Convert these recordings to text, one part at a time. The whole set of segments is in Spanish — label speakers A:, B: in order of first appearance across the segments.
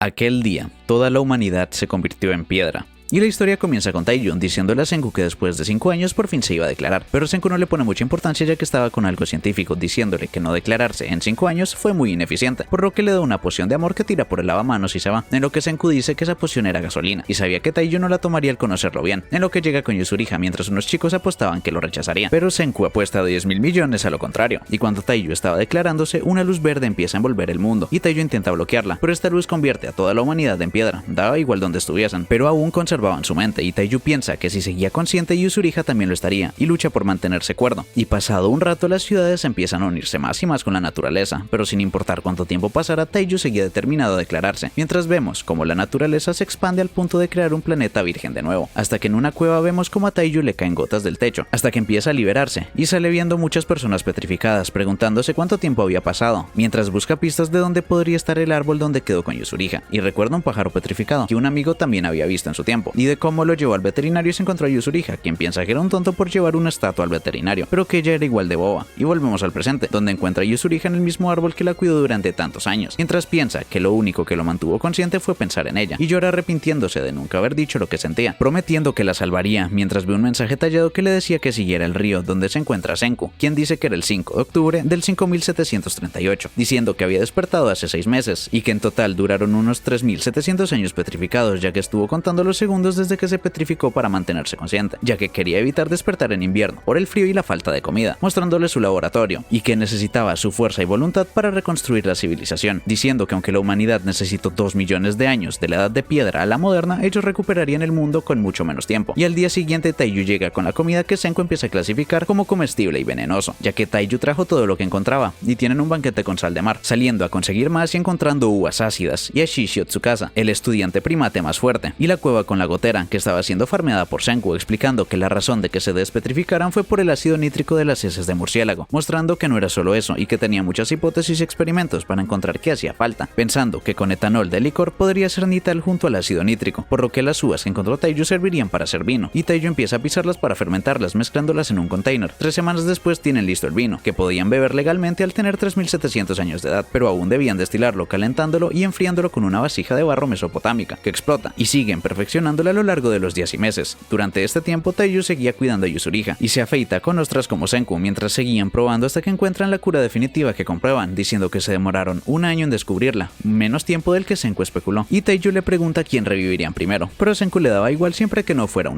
A: Aquel día, toda la humanidad se convirtió en piedra. Y la historia comienza con Taeyun diciéndole a Senku que después de 5 años por fin se iba a declarar, pero Senku no le pone mucha importancia ya que estaba con algo científico diciéndole que no declararse en 5 años fue muy ineficiente, por lo que le da una poción de amor que tira por el lavamanos y se va, en lo que Senku dice que esa poción era gasolina, y sabía que Taeyun no la tomaría al conocerlo bien, en lo que llega con Yuzuriha mientras unos chicos apostaban que lo rechazaría, pero Senku apuesta 10.000 millones a lo contrario, y cuando Taeyun estaba declarándose, una luz verde empieza a envolver el mundo, y Taeyun intenta bloquearla, pero esta luz convierte a toda la humanidad en piedra, daba igual donde estuviesen, pero aún conservaban su mente, y Taeyun piensa que si seguía consciente Yuzuriha también lo estaría, y lucha por mantenerse cuerdo. Y pasado un rato las ciudades empiezan a unirse más y más con la naturaleza, pero sin importar cuánto tiempo pasara, Taeyun seguía determinado a declararse, mientras vemos como la naturaleza se expande al punto de crear un planeta virgen de nuevo, hasta que en una cueva vemos como a Taeyun le caen gotas del techo, hasta que empieza a liberarse, y sale viendo muchas personas petrificadas, preguntándose cuánto tiempo había pasado, mientras busca pistas de dónde podría estar el árbol donde quedó con Yuzuriha, y recuerda un pájaro petrificado que un amigo también había visto en su tiempo, y de cómo lo llevó al veterinario y se encontró a Yuzuriha, quien piensa que era un tonto por llevar una estatua al veterinario, pero que ella era igual de boba. Y volvemos al presente, donde encuentra a Yuzuriha en el mismo árbol que la cuidó durante tantos años, mientras piensa que lo único que lo mantuvo consciente fue pensar en ella, y llora arrepintiéndose de nunca haber dicho lo que sentía, prometiendo que la salvaría, mientras ve un mensaje tallado que le decía que siguiera el río donde se encuentra Senku, quien dice que era el 5 de octubre del 5738, diciendo que había despertado hace 6 meses, y que en total duraron unos 3700 años petrificados, ya que estuvo contando los segundos desde que se petrificó para mantenerse consciente, ya que quería evitar despertar en invierno por el frío y la falta de comida, mostrándole su laboratorio, y que necesitaba su fuerza y voluntad para reconstruir la civilización, diciendo que aunque la humanidad necesitó 2 millones de años de la edad de piedra a la moderna, ellos recuperarían el mundo con mucho menos tiempo. Y al día siguiente Taeyun llega con la comida que Senku empieza a clasificar como comestible y venenoso, ya que Taeyun trajo todo lo que encontraba, y tienen un banquete con sal de mar, saliendo a conseguir más y encontrando uvas ácidas, y a Shishio Tsukasa, el estudiante primate más fuerte, y la cueva con la gotera, que estaba siendo farmeada por Senku, explicando que la razón de que se despetrificaran fue por el ácido nítrico de las heces de murciélago, mostrando que no era solo eso y que tenía muchas hipótesis y experimentos para encontrar qué hacía falta, pensando que con etanol de licor podría ser nital junto al ácido nítrico, por lo que las uvas que encontró Taeyun servirían para hacer vino, y Taeyun empieza a pisarlas para fermentarlas mezclándolas en un container. 3 semanas después tienen listo el vino, que podían beber legalmente al tener 3700 años de edad, pero aún debían destilarlo calentándolo y enfriándolo con una vasija de barro mesopotámica, que explota, y siguen perfeccionándolo a lo largo de los días y meses. Durante este tiempo Taeyun seguía cuidando a Yuzuriha, y se afeita con ostras como Senku mientras seguían probando hasta que encuentran la cura definitiva que comprueban, diciendo que se demoraron 1 año en descubrirla, menos tiempo del que Senku especuló, y Taeyun le pregunta quién revivirían primero, pero Senku le daba igual siempre que no fuera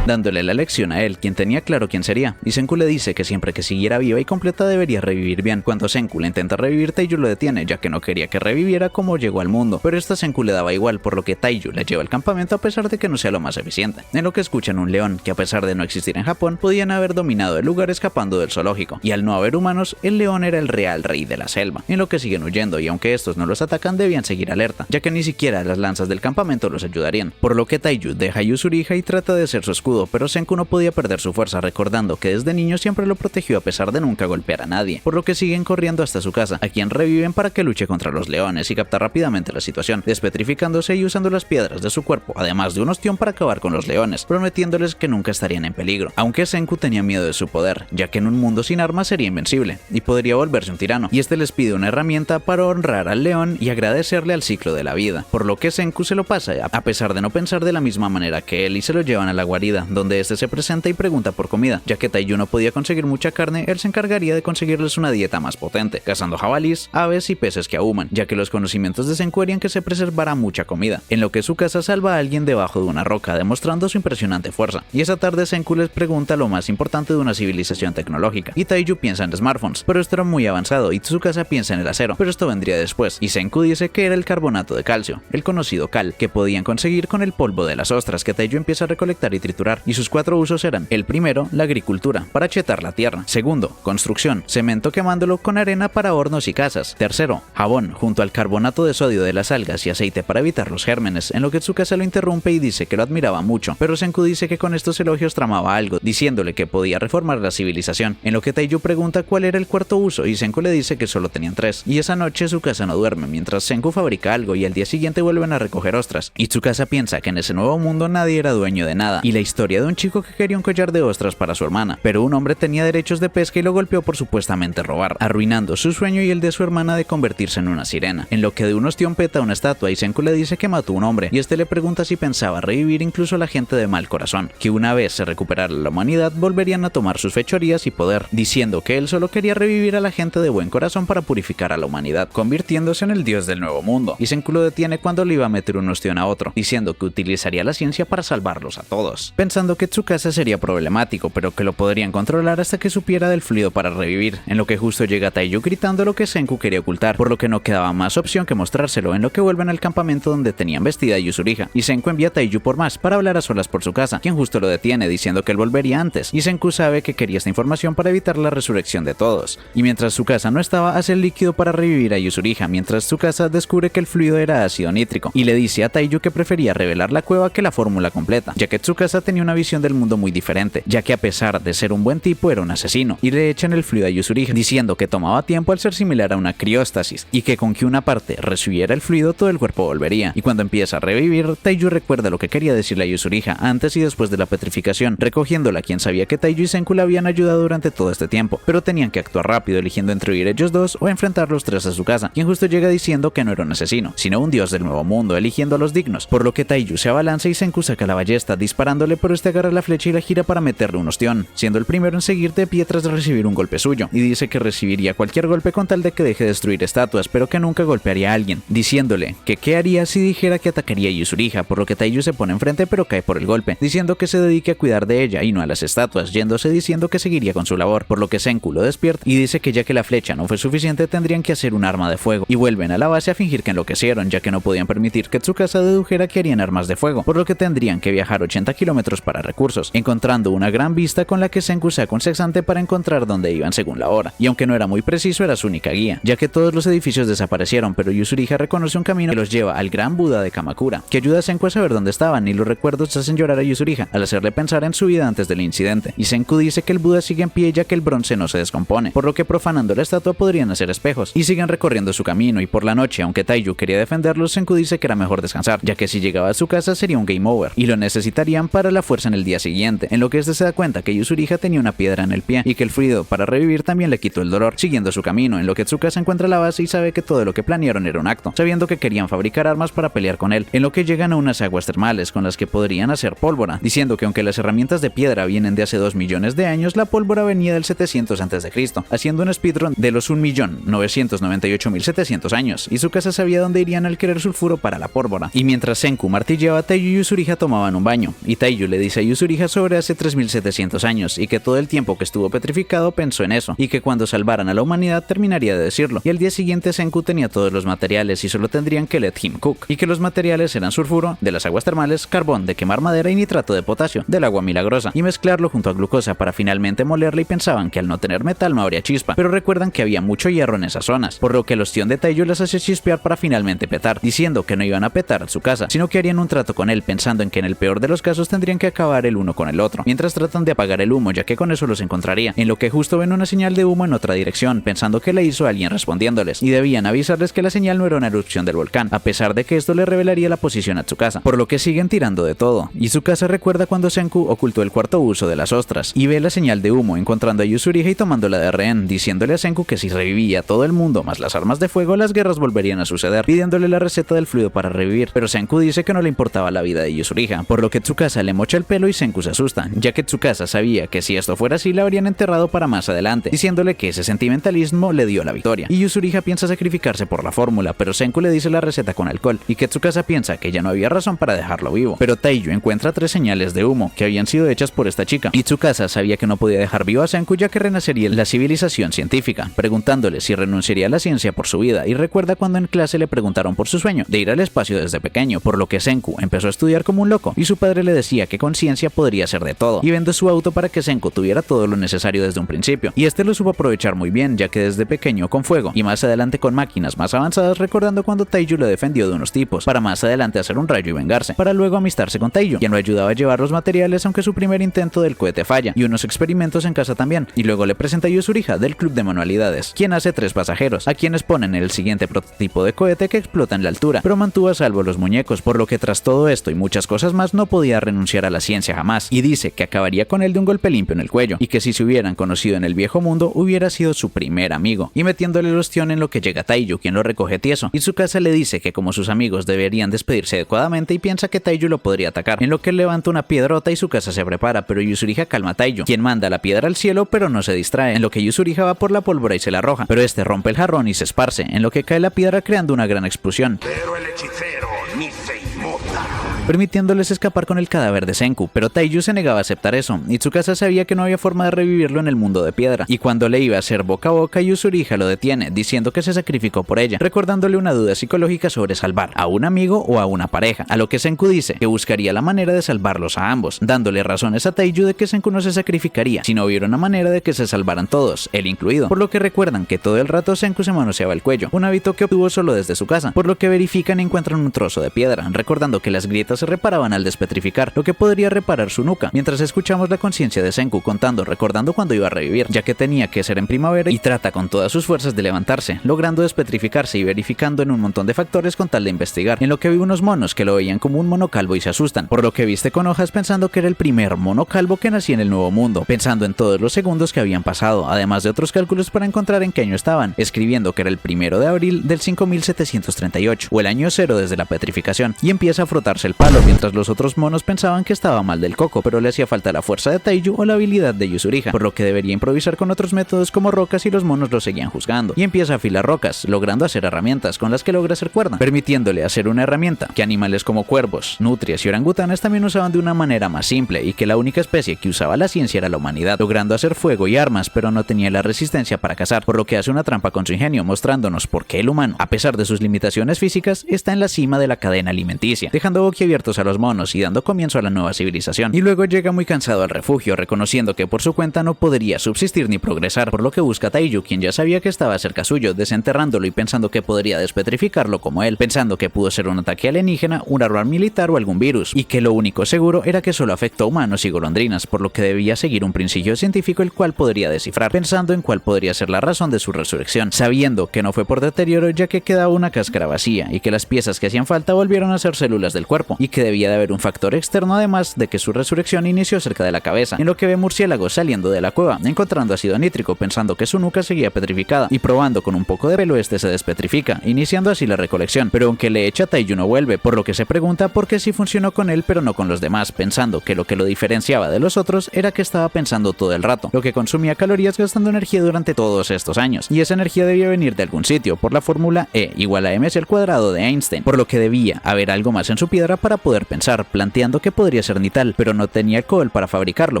A: dándole la lección a él, quien tenía claro quién sería, y Senku le dice que siempre que siguiera viva y completa debería revivir bien. Cuando Senku le intenta revivir, Taeyun lo detiene, ya que no quería que reviviera como llegó al mundo, pero esta Senku le daba igual, por lo que Taeyun la lleva al campamento a pesar de que no sea lo más eficiente, en lo que escuchan un león, que a pesar de no existir en Japón, podían haber dominado el lugar escapando del zoológico, y al no haber humanos, el león era el real rey de la selva, en lo que siguen huyendo, y aunque estos no los atacan, debían seguir alerta, ya que ni siquiera las lanzas del campamento los ayudarían, por lo que Taeyun deja a Yuzuriha y trata de ser su escudo, pero Senku no podía perder su fuerza, recordando que desde niño siempre lo protegió a pesar de nunca golpear a nadie, por lo que siguen corriendo hasta su casa, a quien reviven para que luche contra los leones y captar rápidamente la situación, despetrificándose y usando las piedras de su cuerpo, además de un ostión para acabar con los leones, prometiéndoles que nunca estarían en peligro, aunque Senku tenía miedo de su poder, ya que en un mundo sin armas sería invencible, y podría volverse un tirano, y este les pide una herramienta para honrar al león y agradecerle al ciclo de la vida, por lo que Senku se lo pasa, a pesar de no pensar de la misma manera que él, y se lo llevan a la guarida, donde este se presenta y pregunta por comida, ya que Taeyun no podía conseguir mucha carne, él se encargaría de conseguirles una dieta más potente, cazando jabalíes, aves y peces que ahuman, ya que los conocimientos de Senku harían que se preservara mucha comida, en lo que su casa salva a alguien debajo de una roca, demostrando su impresionante fuerza, y esa tarde Senku les pregunta lo más importante de una civilización tecnológica, y Taeyun piensa en smartphones, pero esto era muy avanzado, y Tsukasa piensa en el acero, pero esto vendría después, y Senku dice que era el carbonato de calcio, el conocido cal, que podían conseguir con el polvo de las ostras que Taeyun empieza a recolectar y triturar, y sus 4 usos eran: el primero, la agricultura, para chetar la tierra; segundo, construcción, cemento quemándolo con arena para hornos y casas; tercero, jabón, junto al carbonato de sodio de las algas y aceite para evitar los gérmenes, en lo que Tsukasa lo interrumpe y dice que lo admiraba mucho, pero Senku dice que con estos elogios tramaba algo, diciéndole que podía reformar la civilización, en lo que Taeyun pregunta cuál era el cuarto uso, y Senku le dice que solo tenían 3, y esa noche Tsukasa no duerme, mientras Senku fabrica algo y al día siguiente vuelven a recoger ostras, y Tsukasa piensa que en ese nuevo mundo nadie era dueño de nada, y la historia historia de un chico que quería un collar de ostras para su hermana, pero un hombre tenía derechos de pesca y lo golpeó por supuestamente robar, arruinando su sueño y el de su hermana de convertirse en una sirena, en lo que de un ostión peta una estatua y Senku le dice que mató a un hombre, y este le pregunta si pensaba revivir incluso a la gente de mal corazón, que una vez se recuperara la humanidad volverían a tomar sus fechorías y poder, diciendo que él solo quería revivir a la gente de buen corazón para purificar a la humanidad, convirtiéndose en el dios del nuevo mundo, y Senku lo detiene cuando le iba a meter un ostión a otro, diciendo que utilizaría la ciencia para salvarlos a todos, pensando que Tsukasa sería problemático, pero que lo podrían controlar hasta que supiera del fluido para revivir, en lo que justo llega Taiyu gritando lo que Senku quería ocultar, por lo que no quedaba más opción que mostrárselo, en lo que vuelven al campamento donde tenían vestida a Yuzuriha, y Senku envía a Taiyu por más para hablar a solas por su casa, quien justo lo detiene diciendo que él volvería antes, y Senku sabe que quería esta información para evitar la resurrección de todos, y mientras Tsukasa no estaba, hace el líquido para revivir a Yuzuriha, mientras Tsukasa descubre que el fluido era ácido nítrico, y le dice a Taiyu que prefería revelar la cueva que la fórmula completa, ya que Tsukasa tenía una visión del mundo muy diferente, ya que a pesar de ser un buen tipo era un asesino, y le echan el fluido a Yuzuriha, diciendo que tomaba tiempo al ser similar a una crióstasis, y que con que una parte recibiera el fluido todo el cuerpo volvería, y cuando empieza a revivir, Taiyu recuerda lo que quería decirle a Yuzuriha antes y después de la petrificación, recogiéndola, quien sabía que Taiyu y Senku la habían ayudado durante todo este tiempo, pero tenían que actuar rápido eligiendo entre huir ellos dos o enfrentar los tres a su casa, quien justo llega diciendo que no era un asesino, sino un dios del nuevo mundo, eligiendo a los dignos, por lo que Taiyu se abalanza y Senku saca la ballesta disparándole, pero este agarra la flecha y la gira para meterle un ostión, siendo el primero en seguir de pie tras de recibir un golpe suyo, y dice que recibiría cualquier golpe con tal de que deje de destruir estatuas, pero que nunca golpearía a alguien, diciéndole que qué haría si dijera que atacaría a Yuzuriha, por lo que Taiyu se pone enfrente pero cae por el golpe, diciendo que se dedique a cuidar de ella y no a las estatuas, yéndose diciendo que seguiría con su labor, por lo que Senku lo despierta y dice que ya que la flecha no fue suficiente tendrían que hacer un arma de fuego, y vuelven a la base a fingir que enloquecieron, ya que no podían permitir que Tsukasa dedujera que harían armas de fuego, por lo que tendrían que viajar 80 kilómetros para recursos, encontrando una gran vista con la que Senku saca un sexante para encontrar dónde iban según la hora, y aunque no era muy preciso era su única guía, ya que todos los edificios desaparecieron, pero Yuzuriha reconoce un camino que los lleva al gran Buda de Kamakura, que ayuda a Senku a saber dónde estaban, y los recuerdos hacen llorar a Yuzuriha al hacerle pensar en su vida antes del incidente, y Senku dice que el Buda sigue en pie ya que el bronce no se descompone, por lo que profanando la estatua podrían hacer espejos, y siguen recorriendo su camino, y por la noche, aunque Taiyu quería defenderlos, Senku dice que era mejor descansar, ya que si llegaba a su casa sería un game over, y lo necesitarían para la fuerza en el día siguiente, en lo que este se da cuenta que Yuzuriha tenía una piedra en el pie, y que el fluido para revivir también le quitó el dolor, siguiendo su camino, en lo que Tsukasa encuentra la base y sabe que todo lo que planearon era un acto, sabiendo que querían fabricar armas para pelear con él, en lo que llegan a unas aguas termales con las que podrían hacer pólvora, diciendo que aunque las herramientas de piedra vienen de hace 2 millones de años, la pólvora venía del 700 a.C., haciendo un speedrun de los 1.998.700 años, y Tsukasa sabía dónde irían al querer sulfuro para la pólvora, y mientras Senku martilleaba, Taiyu y Yuzuriha tomaban un baño, y Taiyu le dice a Yuzuriha sobre hace 3.700 años, y que todo el tiempo que estuvo petrificado pensó en eso, y que cuando salvaran a la humanidad terminaría de decirlo, y al día siguiente Senku tenía todos los materiales y solo tendrían que let him cook, y que los materiales eran sulfuro, de las aguas termales, carbón, de quemar madera y nitrato de potasio, del agua milagrosa, y mezclarlo junto a glucosa para finalmente molerla, y pensaban que al no tener metal no habría chispa, pero recuerdan que había mucho hierro en esas zonas, por lo que el ostión de Taiyu las hace chispear para finalmente petar, diciendo que no iban a petar a su casa, sino que harían un trato con él, pensando en que en el peor de los casos tendrían que acabar el uno con el otro, mientras tratan de apagar el humo, ya que con eso los encontraría, en lo que justo ven una señal de humo en otra dirección, pensando que le hizo alguien respondiéndoles, y debían avisarles que la señal no era una erupción del volcán, a pesar de que esto le revelaría la posición a Tsukasa, por lo que siguen tirando de todo, y Tsukasa recuerda cuando Senku ocultó el cuarto uso de las ostras, y ve la señal de humo, encontrando a Yuzuriha y tomándola de rehén, diciéndole a Senku que si revivía todo el mundo más las armas de fuego, las guerras volverían a suceder, pidiéndole la receta del fluido para revivir, pero Senku dice que no le importaba la vida de Yuzuriha, por lo que Tsukasa le mocha el pelo y Senku se asusta, ya que Tsukasa sabía que si esto fuera así la habrían enterrado para más adelante, diciéndole que ese sentimentalismo le dio la victoria, y Yuzuriha piensa sacrificarse por la fórmula, pero Senku le dice la receta con alcohol, y que Tsukasa piensa que ya no había razón para dejarlo vivo, pero Taiyu encuentra 3 señales de humo que habían sido hechas por esta chica, y Tsukasa sabía que no podía dejar vivo a Senku ya que renacería la civilización científica, preguntándole si renunciaría a la ciencia por su vida, y recuerda cuando en clase le preguntaron por su sueño de ir al espacio desde pequeño, por lo que Senku empezó a estudiar como un loco, y su padre le decía que con ciencia podría hacer de todo, y vende su auto para que Senku tuviera todo lo necesario desde un principio, y este lo supo aprovechar muy bien, ya que desde pequeño con fuego, y más adelante con máquinas más avanzadas, recordando cuando Taiyu lo defendió de unos tipos, para más adelante hacer un rayo y vengarse, para luego amistarse con Taiyu, quien lo ayudaba a llevar los materiales aunque su primer intento del cohete falla, y unos experimentos en casa también, y luego le presenta a Yuzuriha del club de manualidades, quien hace 3 pasajeros, a quienes ponen el siguiente prototipo de cohete que explota en la altura, pero mantuvo a salvo los muñecos, por lo que tras todo esto y muchas cosas más no podía renunciar a la ciencia jamás, y dice que acabaría con él de un golpe limpio en el cuello, y que si se hubieran conocido en el viejo mundo hubiera sido su primer amigo, y metiéndole el ostión en lo que llega Taiyu, quien lo recoge tieso, y Tsukasa le dice que como sus amigos deberían despedirse adecuadamente y piensa que Taiyu lo podría atacar, en lo que él levanta una piedrota y Tsukasa se prepara, pero Yuzuriha calma a Taiyu, quien manda la piedra al cielo pero no se distrae, en lo que Yuzuriha va por la pólvora y se la arroja, pero este rompe el jarrón y se esparce, en lo que cae la piedra creando una gran explosión.
B: Pero el hechicero ni se inmuta,
A: permitiéndoles escapar con el cadáver de Senku, pero Taiyu se negaba a aceptar eso, y Tsukasa sabía que no había forma de revivirlo en el mundo de piedra, y cuando le iba a hacer boca a boca, Yuzuriha lo detiene, diciendo que se sacrificó por ella, recordándole una duda psicológica sobre salvar a un amigo o a una pareja, a lo que Senku dice que buscaría la manera de salvarlos a ambos, dándole razones a Taiyu de que Senku no se sacrificaría, si no hubiera una manera de que se salvaran todos, él incluido, por lo que recuerdan que todo el rato Senku se manoseaba el cuello, un hábito que obtuvo solo desde su casa, por lo que verifican y encuentran un trozo de piedra, recordando que las grietas se reparaban al despetrificar, lo que podría reparar su nuca, mientras escuchamos la conciencia de Senku recordando cuando iba a revivir, ya que tenía que ser en primavera y trata con todas sus fuerzas de levantarse, logrando despetrificarse y verificando en un montón de factores con tal de investigar, en lo que vi unos monos que lo veían como un mono calvo y se asustan, por lo que viste con hojas pensando que era el primer mono calvo que nacía en el nuevo mundo, pensando en todos los segundos que habían pasado, además de otros cálculos para encontrar en qué año estaban, escribiendo que era el 1 de abril del 5738, o el año 0 desde la petrificación, y empieza a frotarse el palo, mientras los otros monos pensaban que estaba mal del coco, pero le hacía falta la fuerza de Taiyu o la habilidad de Yuzuriha, por lo que debería improvisar con otros métodos como rocas y los monos lo seguían juzgando, y empieza a afilar rocas, logrando hacer herramientas con las que logra hacer cuerda, permitiéndole hacer una herramienta que animales como cuervos, nutrias y orangutanes también usaban de una manera más simple, y que la única especie que usaba la ciencia era la humanidad, logrando hacer fuego y armas, pero no tenía la resistencia para cazar, por lo que hace una trampa con su ingenio, mostrándonos por qué el humano, a pesar de sus limitaciones físicas, está en la cima de la cadena alimenticia, dejando boquiabiertos a los monos y dando comienzo a la nueva civilización, y luego llega muy cansado al refugio, reconociendo que por su cuenta no podría subsistir ni progresar, por lo que busca a Taiyu, quien ya sabía que estaba cerca suyo, desenterrándolo y pensando que podría despetrificarlo como él, pensando que pudo ser un ataque alienígena, un error militar o algún virus, y que lo único seguro era que solo afectó a humanos y golondrinas, por lo que debía seguir un principio científico el cual podría descifrar, pensando en cuál podría ser la razón de su resurrección, sabiendo que no fue por deterioro ya que quedaba una cáscara vacía, y que las piezas que hacían falta volvieron a ser células del cuerpo, y que debía de haber un factor externo además de que su resurrección inició cerca de la cabeza, en lo que ve murciélagos saliendo de la cueva, encontrando ácido nítrico, pensando que su nuca seguía petrificada, y probando con un poco de pelo este se despetrifica, iniciando así la recolección, pero aunque le echa Taiyu no vuelve, por lo que se pregunta por qué sí funcionó con él pero no con los demás, pensando que lo que lo diferenciaba de los otros era que estaba pensando todo el rato, lo que consumía calorías gastando energía durante todos estos años, y esa energía debía venir de algún sitio, por la fórmula E igual a mc al cuadrado de Einstein, por lo que debía haber algo más en su piedra para poder pensar, planteando que podría ser nital, pero no tenía alcohol para fabricarlo,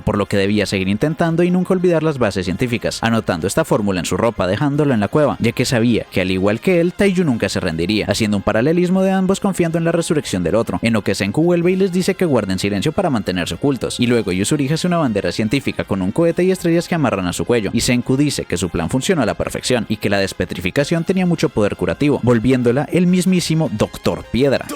A: por lo que debía seguir intentando y nunca olvidar las bases científicas, anotando esta fórmula en su ropa, dejándolo en la cueva, ya que sabía que al igual que él, Taiyu nunca se rendiría, haciendo un paralelismo de ambos confiando en la resurrección del otro, en lo que Senku vuelve y les dice que guarden silencio para mantenerse ocultos, y luego Yuzuriha hace una bandera científica con un cohete y estrellas que amarran a su cuello, y Senku dice que su plan funcionó a la perfección, y que la despetrificación tenía mucho poder curativo, volviéndola el mismísimo Doctor Piedra,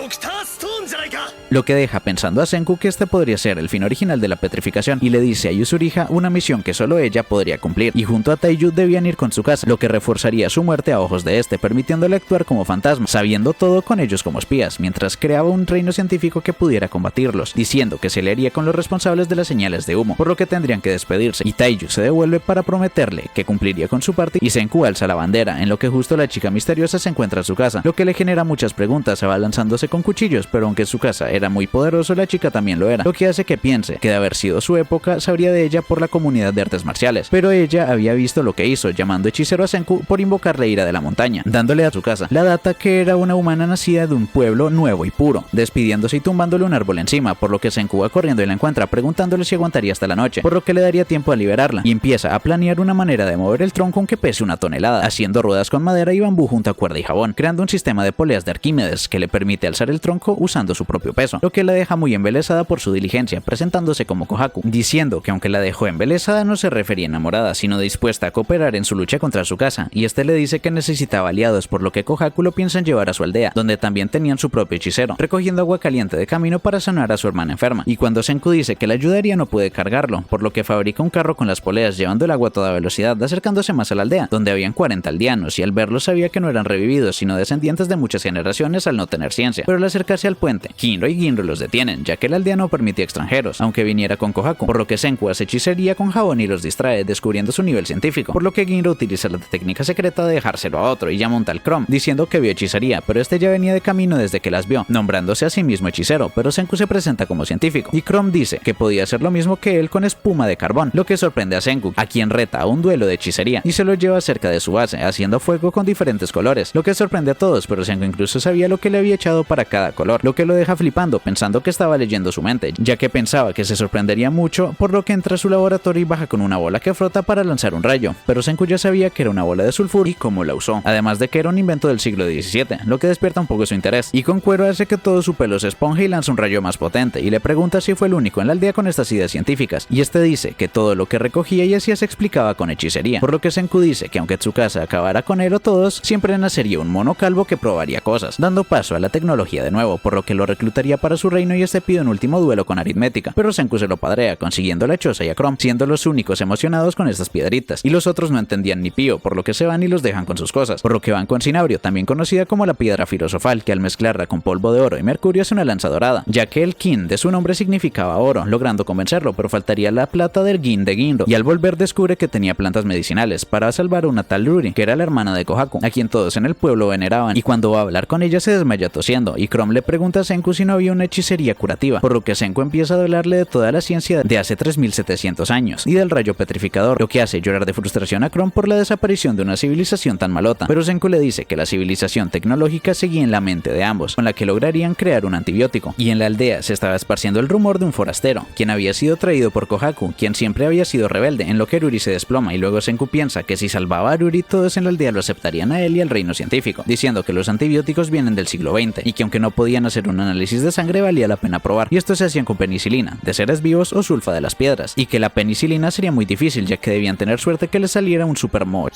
A: lo que deja pensando a Senku que este podría ser el fin original de la petrificación, y le dice a Yuzuriha una misión que solo ella podría cumplir, y junto a Taiyu debían ir con su casa, lo que reforzaría su muerte a ojos de este, permitiéndole actuar como fantasma, sabiendo todo con ellos como espías, mientras creaba un reino científico que pudiera combatirlos, diciendo que se le haría con los responsables de las señales de humo, por lo que tendrían que despedirse, y Taiyu se devuelve para prometerle que cumpliría con su parte, y Senku alza la bandera, en lo que justo la chica misteriosa se encuentra en su casa, lo que le genera muchas preguntas, se va lanzándose con cuchillos, pero aunque su casa era muy poderoso, la chica también lo era, lo que hace que piense que de haber sido su época, sabría de ella por la comunidad de artes marciales, pero ella había visto lo que hizo, llamando hechicero a Senku por invocar la ira de la montaña, dándole a su casa la data que era una humana nacida de un pueblo nuevo y puro, despidiéndose y tumbándole un árbol encima, por lo que Senku va corriendo y la encuentra preguntándole si aguantaría hasta la noche, por lo que le daría tiempo a liberarla, y empieza a planear una manera de mover el tronco aunque pese 1 tonelada, haciendo ruedas con madera y bambú junto a cuerda y jabón, creando un sistema de poleas de Arquímedes que le permite alzar el tronco usando su propio peso, lo que la deja muy embelesada por su diligencia, presentándose como Kohaku, diciendo que aunque la dejó embelesada no se refería enamorada, sino dispuesta a cooperar en su lucha contra su casa, y este le dice que necesitaba aliados, por lo que Kohaku lo piensan llevar a su aldea, donde también tenían su propio hechicero, recogiendo agua caliente de camino para sanar a su hermana enferma, y cuando Senku dice que la ayudaría no puede cargarlo, por lo que fabrica un carro con las poleas llevando el agua a toda velocidad, acercándose más a la aldea, donde habían 40 aldeanos, y al verlos sabía que no eran revividos, sino descendientes de muchas generaciones al no tener ciencia, pero al acercarse al puente, Kinro y y Ginro los detienen, ya que la aldea no permitía extranjeros, aunque viniera con Kohaku, por lo que Senku hace hechicería con jabón y los distrae, descubriendo su nivel científico, por lo que Ginro utiliza la técnica secreta de dejárselo a otro y llama un tal Chrome, diciendo que vio hechicería, pero este ya venía de camino desde que las vio, nombrándose a sí mismo hechicero, pero Senku se presenta como científico, y Chrome dice que podía hacer lo mismo que él con espuma de carbón, lo que sorprende a Senku, a quien reta a un duelo de hechicería, y se lo lleva cerca de su base, haciendo fuego con diferentes colores, lo que sorprende a todos, pero Senku incluso sabía lo que le había echado para cada color, lo que lo deja flipando, pensando que estaba leyendo su mente, ya que pensaba que se sorprendería mucho, por lo que entra a su laboratorio y baja con una bola que frota para lanzar un rayo, pero Senku ya sabía que era una bola de sulfur y cómo la usó, además de que era un invento del siglo XVII, lo que despierta un poco su interés, y con cuero hace que todo su pelo se esponje y lanza un rayo más potente, y le pregunta si fue el único en la aldea con estas ideas científicas, y este dice que todo lo que recogía y hacía se explicaba con hechicería, por lo que Senku dice que aunque Tsukasa acabara con él o todos, siempre nacería un mono calvo que probaría cosas, dando paso a la tecnología de nuevo, por lo que lo reclutaría para su reino y este pide un último duelo con aritmética, pero Senku se lo padrea, consiguiendo la choza y a Chrome, siendo los únicos emocionados con estas piedritas, y los otros no entendían ni pío, por lo que se van y los dejan con sus cosas, por lo que van con Cinabrio, también conocida como la piedra filosofal, que al mezclarla con polvo de oro y mercurio hace una lanza dorada, ya que el Kin de su nombre significaba oro, logrando convencerlo, pero faltaría la plata del Gin de Ginro, y al volver descubre que tenía plantas medicinales para salvar a una tal Ruri, que era la hermana de Kohaku, a quien todos en el pueblo veneraban, y cuando va a hablar con ella se desmaya tosiendo, y Chrome le pregunta a Senku si no había una hechicería curativa, por lo que Senku empieza a hablarle de toda la ciencia de hace 3700 años, y del rayo petrificador, lo que hace llorar de frustración a Chrome por la desaparición de una civilización tan malota, pero Senku le dice que la civilización tecnológica seguía en la mente de ambos, con la que lograrían crear un antibiótico, y en la aldea se estaba esparciendo el rumor de un forastero, quien había sido traído por Kohaku, quien siempre había sido rebelde, en lo que Ruri se desploma, y luego Senku piensa que si salvaba a Ruri todos en la aldea lo aceptarían a él y al reino científico, diciendo que los antibióticos vienen del siglo XX, y que aunque no podían hacer un análisis de sangre valía la pena probar, y estos se hacían con penicilina, de seres vivos o sulfa de las piedras, y que la penicilina sería muy difícil ya que debían tener suerte que les saliera un supermod,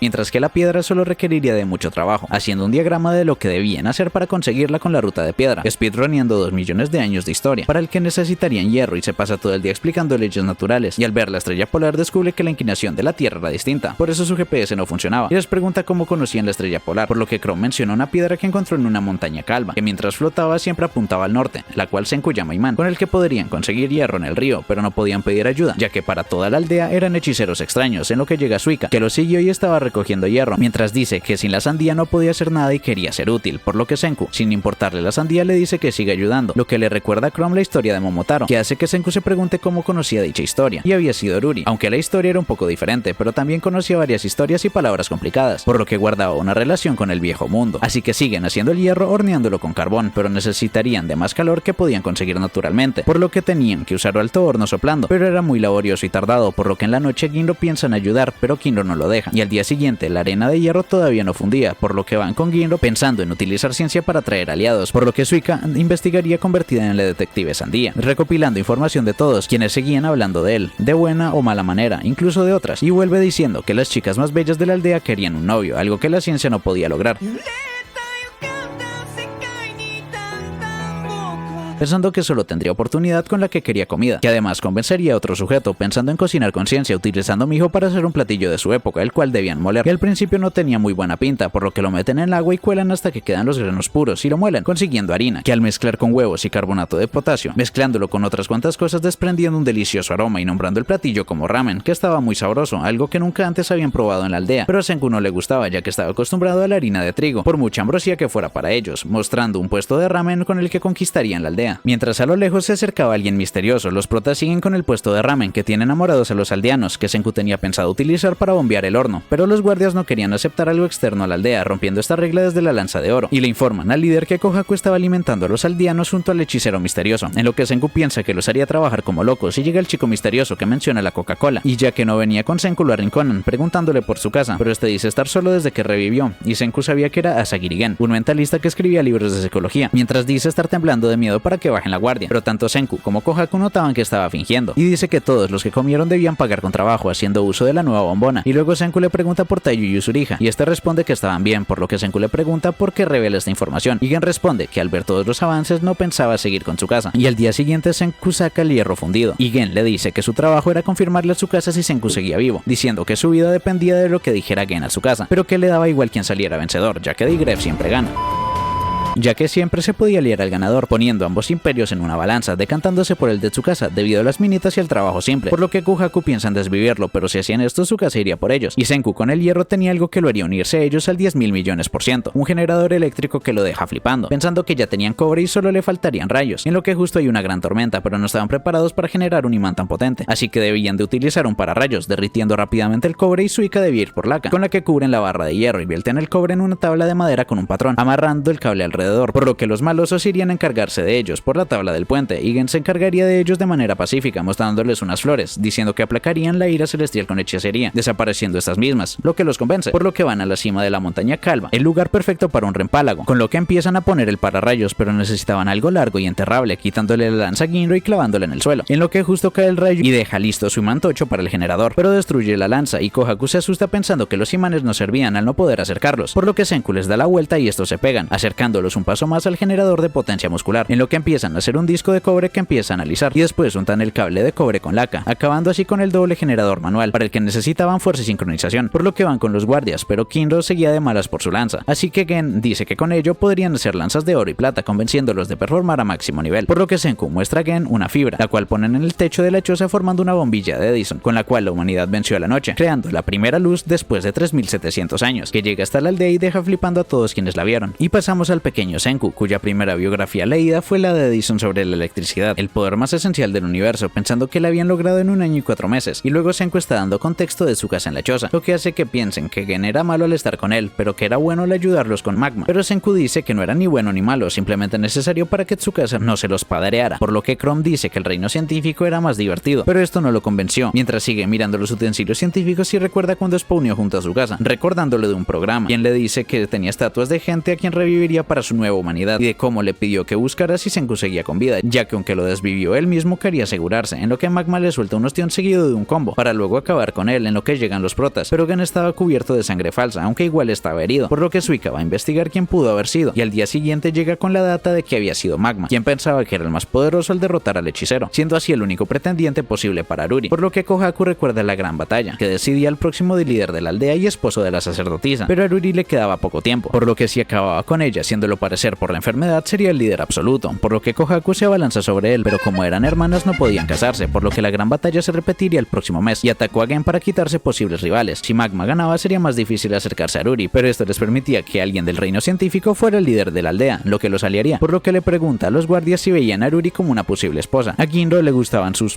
A: mientras que la piedra solo requeriría de mucho trabajo, haciendo un diagrama de lo que debían hacer para conseguirla con la ruta de piedra, speedruneando 2 millones de años de historia, para el que necesitarían hierro, y se pasa todo el día explicando leyes naturales, y al ver la estrella polar descubre que la inclinación de la Tierra era distinta, por eso su GPS no funcionaba, y les pregunta cómo conocían la estrella polar, por lo que Chrome menciona una piedra que encontró en una montaña calva, que mientras flotaba siempre apuntaba al norte, la cual Senku llama imán, con el que podrían conseguir hierro en el río, pero no podían pedir ayuda, ya que para toda la aldea eran hechiceros extraños, en lo que llega Suika, que lo siguió y estaba recogiendo hierro, mientras dice que sin la sandía no podía hacer nada y quería ser útil, por lo que Senku, sin importarle la sandía, le dice que sigue ayudando, lo que le recuerda a Chrome la historia de Momotaro, que hace que Senku se pregunte cómo conocía dicha historia, y había sido Ruri, aunque la historia era un poco diferente, pero también conocía varias historias y palabras complicadas, por lo que guardaba una relación con el viejo mundo, así que siguen haciendo el hierro horneándolo con carbón, pero necesitarían de más calor que podían conseguir naturalmente, por lo que tenían que usar alto horno soplando, pero era muy laborioso y tardado, por lo que en la noche Ginro piensa en ayudar, pero Ginro no lo deja, y al día siguiente la arena de hierro todavía no fundía, por lo que van con Ginro pensando en utilizar ciencia para atraer aliados, por lo que Suika investigaría convertida en la detective Sandía, recopilando información de todos quienes seguían hablando de él, de buena o mala manera, incluso de otras, y vuelve diciendo que las chicas más bellas de la aldea querían un novio, algo que la ciencia no podía lograr. Pensando que solo tendría oportunidad con la que quería comida, que además convencería a otro sujeto, pensando en cocinar con ciencia, utilizando mijo para hacer un platillo de su época, el cual debían moler, que al principio no tenía muy buena pinta, por lo que lo meten en el agua y cuelan hasta que quedan los granos puros, y lo muelen, consiguiendo harina, que al mezclar con huevos y carbonato de potasio, mezclándolo con otras cuantas cosas, desprendiendo un delicioso aroma y nombrando el platillo como ramen, que estaba muy sabroso, algo que nunca antes habían probado en la aldea, pero a Senku no le gustaba, ya que estaba acostumbrado a la harina de trigo, por mucha ambrosía que fuera para ellos, mostrando un puesto de ramen con el que conquistarían la aldea. Mientras a lo lejos se acercaba alguien misterioso, los protas siguen con el puesto de ramen que tienen enamorados a los aldeanos, que Senku tenía pensado utilizar para bombear el horno, pero los guardias no querían aceptar algo externo a la aldea, rompiendo esta regla desde la lanza de oro, y le informan al líder que Kohaku estaba alimentando a los aldeanos junto al hechicero misterioso, en lo que Senku piensa que los haría trabajar como locos, y llega el chico misterioso que menciona la Coca-Cola, y ya que no venía con Senku lo arrinconan, preguntándole por su casa, pero este dice estar solo desde que revivió, y Senku sabía que era Asagirigen, un mentalista que escribía libros de psicología, mientras dice estar temblando de miedo para que bajen la guardia, pero tanto Senku como Kohaku notaban que estaba fingiendo, y dice que todos los que comieron debían pagar con trabajo haciendo uso de la nueva bombona, y luego Senku le pregunta por Taiyu y Usuriha, y este responde que estaban bien, por lo que Senku le pregunta por qué revela esta información, y Gen responde que al ver todos los avances no pensaba seguir con su casa, y al día siguiente Senku saca el hierro fundido, y Gen le dice que su trabajo era confirmarle a su casa si Senku seguía vivo, diciendo que su vida dependía de lo que dijera Gen a su casa, pero que le daba igual quien saliera vencedor, ya que Digref siempre gana. ya que siempre se podía liar al ganador, poniendo ambos imperios en una balanza, decantándose por el de Tsukasa debido a las minitas y el trabajo simple, por lo que Kohaku piensa en desvivirlo, pero si hacían esto Tsukasa iría por ellos, y Senku con el hierro tenía algo que lo haría unirse a ellos al 10.000 millones%, un generador eléctrico que lo deja flipando, pensando que ya tenían cobre y solo le faltarían rayos, en lo que justo hay una gran tormenta, pero no estaban preparados para generar un imán tan potente, así que debían de utilizar un pararrayos, derritiendo rápidamente el cobre y Suika debía ir por laca, con la que cubren la barra de hierro y vierten el cobre en una tabla de madera con un patrón, amarrando el cable alrededor, por lo que los malosos irían a encargarse de ellos por la tabla del puente, y Gen se encargaría de ellos de manera pacífica, mostrándoles unas flores, diciendo que aplacarían la ira celestial con hechicería, desapareciendo estas mismas, lo que los convence, por lo que van a la cima de la montaña calva, el lugar perfecto para un rempálago, con lo que empiezan a poner el pararrayos, pero necesitaban algo largo y enterrable, quitándole la lanza a Ginro y clavándola en el suelo, en lo que justo cae el rayo y deja listo su mantocho para el generador, pero destruye la lanza y Kohaku se asusta pensando que los imanes no servían al no poder acercarlos, por lo que Senku les da la vuelta y estos se pegan, acercándolos un paso más al generador de potencia muscular, en lo que empiezan a hacer un disco de cobre que empieza a analizar, y después untan el cable de cobre con laca, acabando así con el doble generador manual, para el que necesitaban fuerza y sincronización, por lo que van con los guardias, pero Kinro seguía de malas por su lanza, así que Gen dice que con ello podrían hacer lanzas de oro y plata, convenciéndolos de performar a máximo nivel, por lo que Senku muestra a Gen una fibra, la cual ponen en el techo de la choza formando una bombilla de Edison, con la cual la humanidad venció a la noche, creando la primera luz después de 3700 años, que llega hasta la aldea y deja flipando a todos quienes la vieron. Y pasamos al pequeño Senku, cuya primera biografía leída fue la de Edison sobre la electricidad, el poder más esencial del universo, pensando que la habían logrado en 1 año y 4 meses, y luego Senku está dando contexto de su casa en la choza, lo que hace que piensen que Gen era malo al estar con él, pero que era bueno al ayudarlos con magma, pero Senku dice que no era ni bueno ni malo, simplemente necesario para que Tsukasa no se los padreara, por lo que Chrome dice que el reino científico era más divertido, pero esto no lo convenció, mientras sigue mirando los utensilios científicos y recuerda cuando spawneó junto a su casa, recordándole de un programa, quien le dice que tenía estatuas de gente a quien reviviría para su nueva humanidad, y de cómo le pidió que buscara si Senku seguía con vida, ya que aunque lo desvivió él mismo quería asegurarse, en lo que Magma le suelta un ostión seguido de un combo, para luego acabar con él, en lo que llegan los protas, pero Gen estaba cubierto de sangre falsa, aunque igual estaba herido, por lo que Suika va a investigar quién pudo haber sido, y al día siguiente llega con la data de que había sido Magma, quien pensaba que era el más poderoso al derrotar al hechicero, siendo así el único pretendiente posible para Aruri, por lo que Kohaku recuerda la gran batalla, que decidía el próximo líder de la aldea y esposo de la sacerdotisa, pero a Aruri le quedaba poco tiempo, por lo que si acababa con ella haciéndolo parecer por la enfermedad sería el líder absoluto, por lo que Kohaku se abalanza sobre él, pero como eran hermanas no podían casarse, por lo que la gran batalla se repetiría el próximo mes, y atacó a Gen para quitarse posibles rivales. Si Magma ganaba sería más difícil acercarse a Aruri, pero esto les permitía que alguien del reino científico fuera el líder de la aldea, lo que los aliaría, por lo que le pregunta a los guardias si veían a Aruri como una posible esposa. A Ginro le gustaban sus...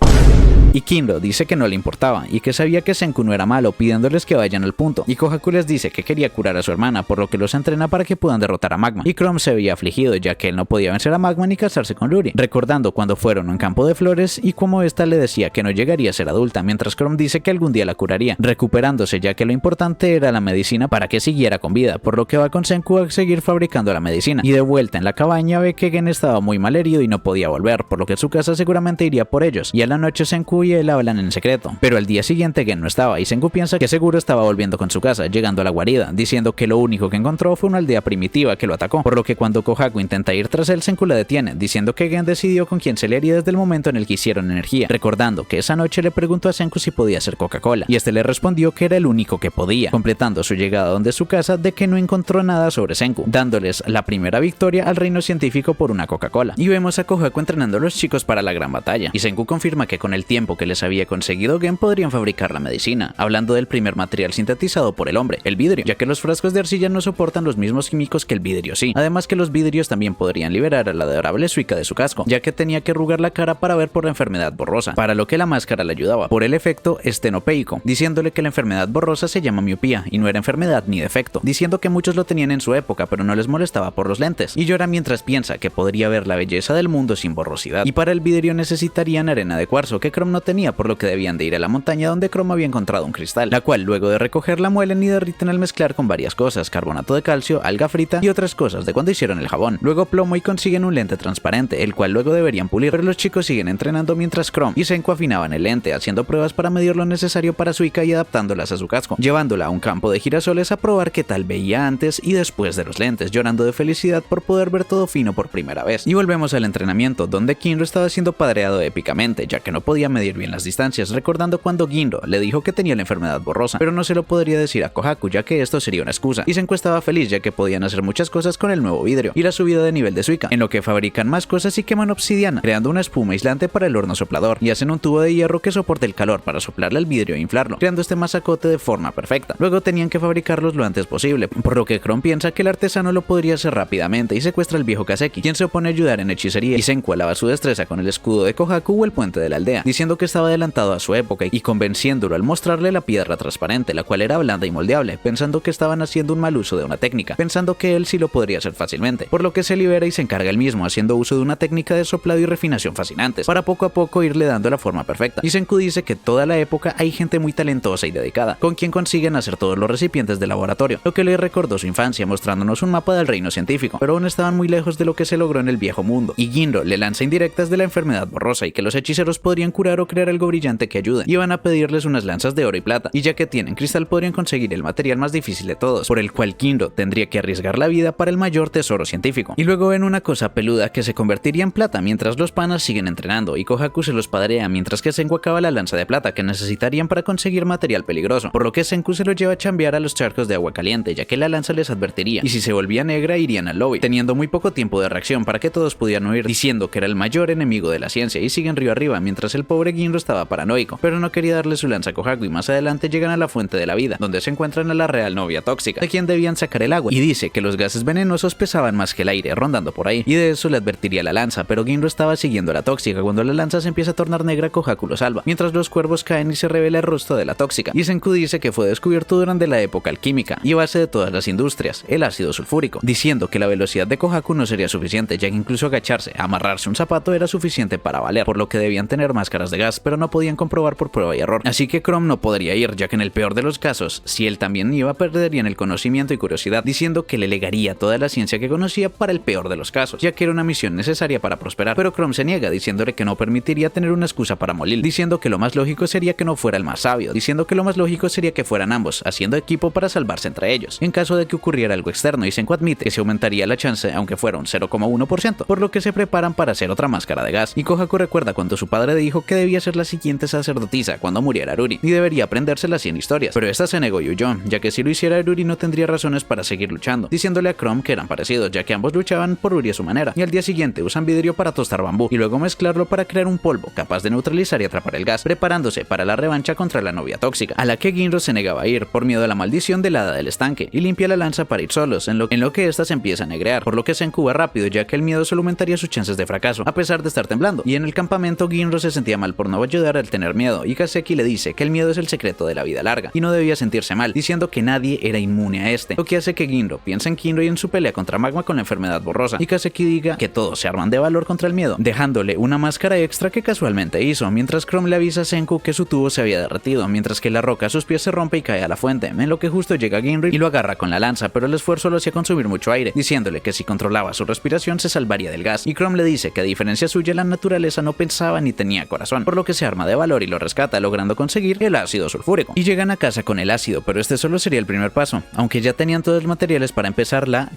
A: y Kinro dice que no le importaba, y que sabía que Senku no era malo, pidiéndoles que vayan al punto, y Kohaku les dice que quería curar a su hermana, por lo que los entrena para que puedan derrotar a Magma, y Chrome se veía afligido ya que él no podía vencer a Magma ni casarse con Ruri, recordando cuando fueron a un campo de flores y como esta le decía que no llegaría a ser adulta, mientras Chrome dice que algún día la curaría, recuperándose ya que lo importante era la medicina para que siguiera con vida, por lo que va con Senku a seguir fabricando la medicina, y de vuelta en la cabaña ve que Gen estaba muy mal herido y no podía volver, por lo que su casa seguramente iría por ellos, y a la noche Senku y él hablan en secreto, pero al día siguiente Gen no estaba, y Senku piensa que seguro estaba volviendo con su casa, llegando a la guarida, diciendo que lo único que encontró fue una aldea primitiva que lo atacó, por lo que cuando Kohaku intenta ir tras él, Senku la detiene, diciendo que Gen decidió con quién se le haría desde el momento en el que hicieron energía, recordando que esa noche le preguntó a Senku si podía hacer Coca-Cola, y este le respondió que era el único que podía, completando su llegada donde su casa de que no encontró nada sobre Senku, dándoles la primera victoria al reino científico por una Coca-Cola. Y vemos a Kohaku entrenando a los chicos para la gran batalla, y Senku confirma que con el tiempo que les había conseguido Gen podrían fabricar la medicina, hablando del primer material sintetizado por el hombre, el vidrio, ya que los frascos de arcilla no soportan los mismos químicos que el vidrio sí, además que los vidrios también podrían liberar a la adorable Suika de su casco, ya que tenía que arrugar la cara para ver por la enfermedad borrosa, para lo que la máscara le ayudaba, por el efecto estenopeico, diciéndole que la enfermedad borrosa se llama miopía y no era enfermedad ni defecto, diciendo que muchos lo tenían en su época pero no les molestaba por los lentes, y llora mientras piensa que podría ver la belleza del mundo sin borrosidad, y para el vidrio necesitarían arena de cuarzo que Chrome no tenía, por lo que debían de ir a la montaña donde Chrome había encontrado un cristal, la cual luego de recogerla muelen y derriten al mezclar con varias cosas, carbonato de calcio, alga frita y otras cosas de cuando hicieron el jabón, luego plomo y consiguen un lente transparente, el cual luego deberían pulir, pero los chicos siguen entrenando mientras Chrome y Senku afinaban el lente, haciendo pruebas para medir lo necesario para Suika y adaptándolas a su casco, llevándola a un campo de girasoles a probar qué tal veía antes y después de los lentes, llorando de felicidad por poder ver todo fino por primera vez. Y volvemos al entrenamiento, donde Kinro estaba siendo padreado épicamente, ya que no podía medir bien las distancias, recordando cuando Ginro le dijo que tenía la enfermedad borrosa, pero no se lo podría decir a Kohaku, ya que esto sería una excusa, y Senku estaba feliz ya que podían hacer muchas cosas con el nuevo vidrio y la subida de nivel de Suika, en lo que fabrican más cosas y queman obsidiana, creando una espuma aislante para el horno soplador, y hacen un tubo de hierro que soporte el calor para soplarle al vidrio e inflarlo, creando este masacote de forma perfecta. Luego tenían que fabricarlos lo antes posible, por lo que Chrome piensa que el artesano lo podría hacer rápidamente y secuestra al viejo Kaseki, quien se opone a ayudar en hechicería, y Senku alaba su destreza con el escudo de Kohaku o el puente de la aldea, diciendo que estaba adelantado a su época y convenciéndolo al mostrarle la piedra transparente, la cual era blanda y moldeable, pensando que estaban haciendo un mal uso de una técnica, pensando que él sí lo podría hacer fácilmente, por lo que se libera y se encarga él mismo haciendo uso de una técnica de soplado y refinación fascinantes, para poco a poco irle dando la forma perfecta. Y Senku dice que toda la época hay gente muy talentosa y dedicada, con quien consiguen hacer todos los recipientes del laboratorio, lo que le recordó su infancia mostrándonos un mapa del reino científico, pero aún estaban muy lejos de lo que se logró en el viejo mundo. Y Ginro le lanza indirectas de la enfermedad borrosa y que los hechiceros podrían curar o crear algo brillante que ayude, y van a pedirles unas lanzas de oro y plata, y ya que tienen cristal podrían conseguir el material más difícil de todos, por el cual Ginro tendría que arriesgar la vida para el mayor tesoro científico. Y luego ven una cosa peluda que se convertiría en plata mientras los panas siguen entrenando, y Kohaku se los padrea mientras que Senku acaba la lanza de plata que necesitarían para conseguir material peligroso, por lo que Senku se lo lleva a chambear a los charcos de agua caliente, ya que la lanza les advertiría, y si se volvía negra irían al lobby, teniendo muy poco tiempo de reacción para que todos pudieran huir, diciendo que era el mayor enemigo de la ciencia, y siguen río arriba mientras el pobre Ginro estaba paranoico, pero no quería darle su lanza a Kohaku, y más adelante llegan a la fuente de la vida, donde se encuentran a la real novia tóxica, de quien debían sacar el agua, y dice que los gases venenosos pesaban más que el aire, rondando por ahí, y de eso le advertiría la lanza, pero Ginro estaba siguiendo a la tóxica. Cuando la lanza se empieza a tornar negra, Kohaku lo salva, mientras los cuervos caen y se revela el rostro de la tóxica, y Senku dice que fue descubierto durante la época alquímica, y base de todas las industrias, el ácido sulfúrico, diciendo que la velocidad de Kohaku no sería suficiente, ya que incluso agacharse, amarrarse un zapato era suficiente para valer, por lo que debían tener máscaras de gas, pero no podían comprobar por prueba y error, así que Chrome no podría ir, ya que en el peor de los casos, si él también iba, perderían el conocimiento y curiosidad, diciendo que le legaría toda la ciencia que conocía para el peor de los casos, ya que era una misión necesaria para prosperar, pero Chrome se niega, diciéndole que no permitiría tener una excusa para morir, diciendo que lo más lógico sería que no fuera el más sabio, diciendo que lo más lógico sería que fueran ambos, haciendo equipo para salvarse entre ellos, en caso de que ocurriera algo externo, y Senku admite que se aumentaría la chance aunque fuera un 0,1%, por lo que se preparan para hacer otra máscara de gas, y Kohaku recuerda cuando su padre dijo que debía ser la siguiente sacerdotisa cuando muriera Aruri, y debería aprenderse las 100 historias, pero esta se negó y huyó, ya que si lo hiciera Aruri no tendría razones para seguir luchando, diciéndole a Chrome que eran parecidos, ya que ambos luchaban por Uri a su manera, y al día siguiente usan vidrio para tostar bambú, y luego mezclarlo para crear un polvo capaz de neutralizar y atrapar el gas, preparándose para la revancha contra la novia tóxica, a la que Ginro se negaba a ir por miedo a la maldición del hada del estanque, y limpia la lanza para ir solos, en lo que ésta se empieza a negrear, por lo que se encuba rápido, ya que el miedo solo aumentaría sus chances de fracaso, a pesar de estar temblando, y en el campamento Ginro se sentía mal por no ayudar al tener miedo, y Kaseki le dice que el miedo es el secreto de la vida larga, y no debía sentirse mal, diciendo que nadie era inmune a este, lo que hace que Ginro piense en Ginro y en su pelea contra Magma con la enfermedad borrosa, y Kaseki diga que todos se arman de valor contra el miedo, dejándole una máscara extra que casualmente hizo, mientras Chrome le avisa a Senku que su tubo se había derretido, mientras que la roca a sus pies se rompe y cae a la fuente, en lo que justo llega Ginro y lo agarra con la lanza, pero el esfuerzo lo hacía consumir mucho aire, diciéndole que si controlaba su respiración se salvaría del gas, y Chrome le dice que a diferencia suya la naturaleza no pensaba ni tenía corazón, por lo que se arma de valor y lo rescata, logrando conseguir el ácido sulfúrico, y llegan a casa con el ácido, pero este solo sería el primer paso, aunque ya tenían todos los materiales para empezar la